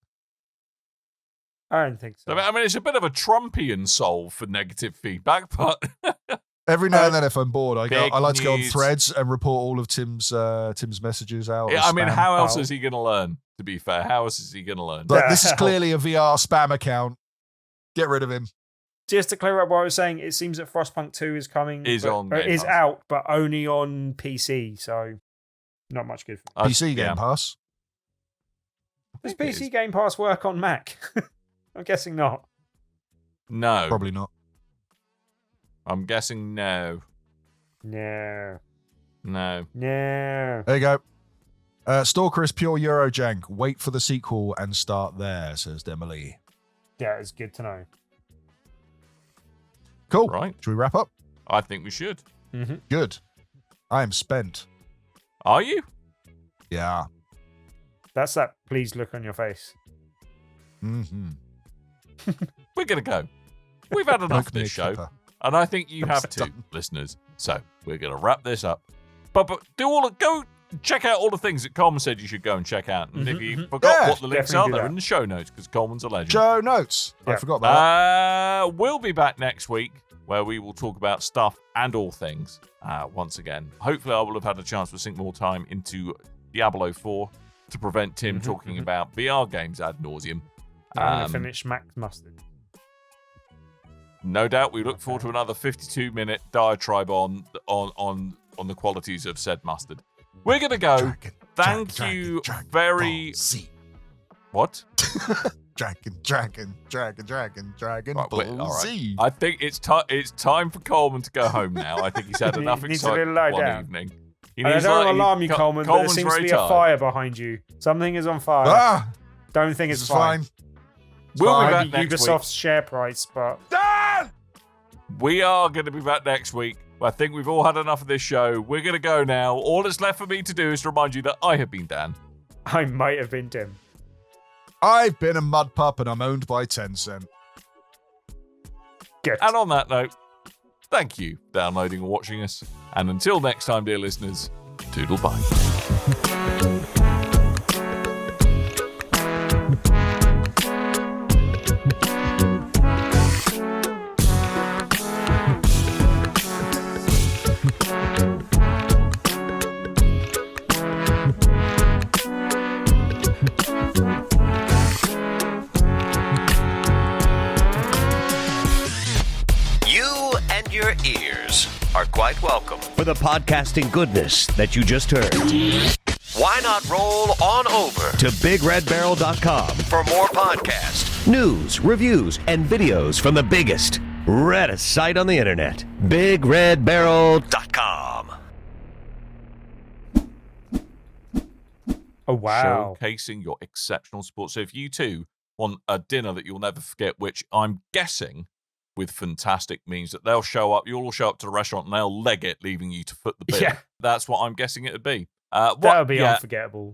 I don't think so. I mean, it's a bit of a Trumpian solve for negative feedback, but every now and then, if I'm bored, I like to go on news. Threads and report all of Tim's messages out. Yeah, as I mean, spam. how else is he going to learn? To be fair, how else is he going to learn? But this is clearly a VR spam account. Get rid of him. Just to clear up what I was saying, it seems that Frostpunk 2 is coming. Is out, but only on PC, so not much good for me. PC Game Pass. Does PC Game Pass work on Mac? I'm guessing not. No. Probably not. I'm guessing no. No. No. No. There you go. Stalker is pure Eurojank. Wait for the sequel and start there, says Demily. Yeah, it's good to know. Cool. Right. Should we wrap up? I think we should. Mm-hmm. Good. I am spent. Are you? Yeah. That's that pleased look on your face. Mm-hmm. We're going to go. We've had enough of Poke me this a show. clipper. And I think you have too, listeners. So we're going to wrap this up. But go check out all the things that Coleman said you should go and check out. And if you forgot what the links are, they're in the show notes because Coleman's a legend. Show notes. I forgot that. We'll be back next week where we will talk about stuff and all things once again. Hopefully I will have had a chance to sink more time into Diablo 4 to prevent Tim talking about VR games ad nauseum. I'm going to finish Max Mustard. No doubt we look forward to another 52-minute diatribe on the qualities of said mustard. We're going to go. Thank you very... What? Dragon Right, Ball all right. Z. I think it's time for Coleman to go home now. I think he's had enough Needs a little excitement lie one down. evening. I don't want to alarm you, Coleman, but there Coleman's seems to very be a tired. fire behind you. Something is on fire. Ah, Don't think this it's is fine. We'll be Maybe back next Ubisoft's week. share price, but We are going to be back next week. I think we've all had enough of this show. We're going to go now. All that's left for me to do is to remind you that I have been Dan. I might have been Tim. I've been a mud pup and I'm owned by Tencent. Good. And on that note, thank you for downloading and watching us. And until next time, dear listeners, toodle bye. You and your ears are quite welcome. For the podcasting goodness that you just heard. Why not roll on over To BigRedBarrel.com. for more podcasts? News, reviews, and videos from the biggest, reddest site on the internet. BigRedBarrel.com. Oh, wow. Showcasing your exceptional support. So if you too want a dinner that you'll never forget, which I'm guessing with fantastic means that they'll show up, you'll all show up to the restaurant and they'll leg it, leaving you to foot the bill. Yeah. That's what I'm guessing it would be. That would be unforgettable.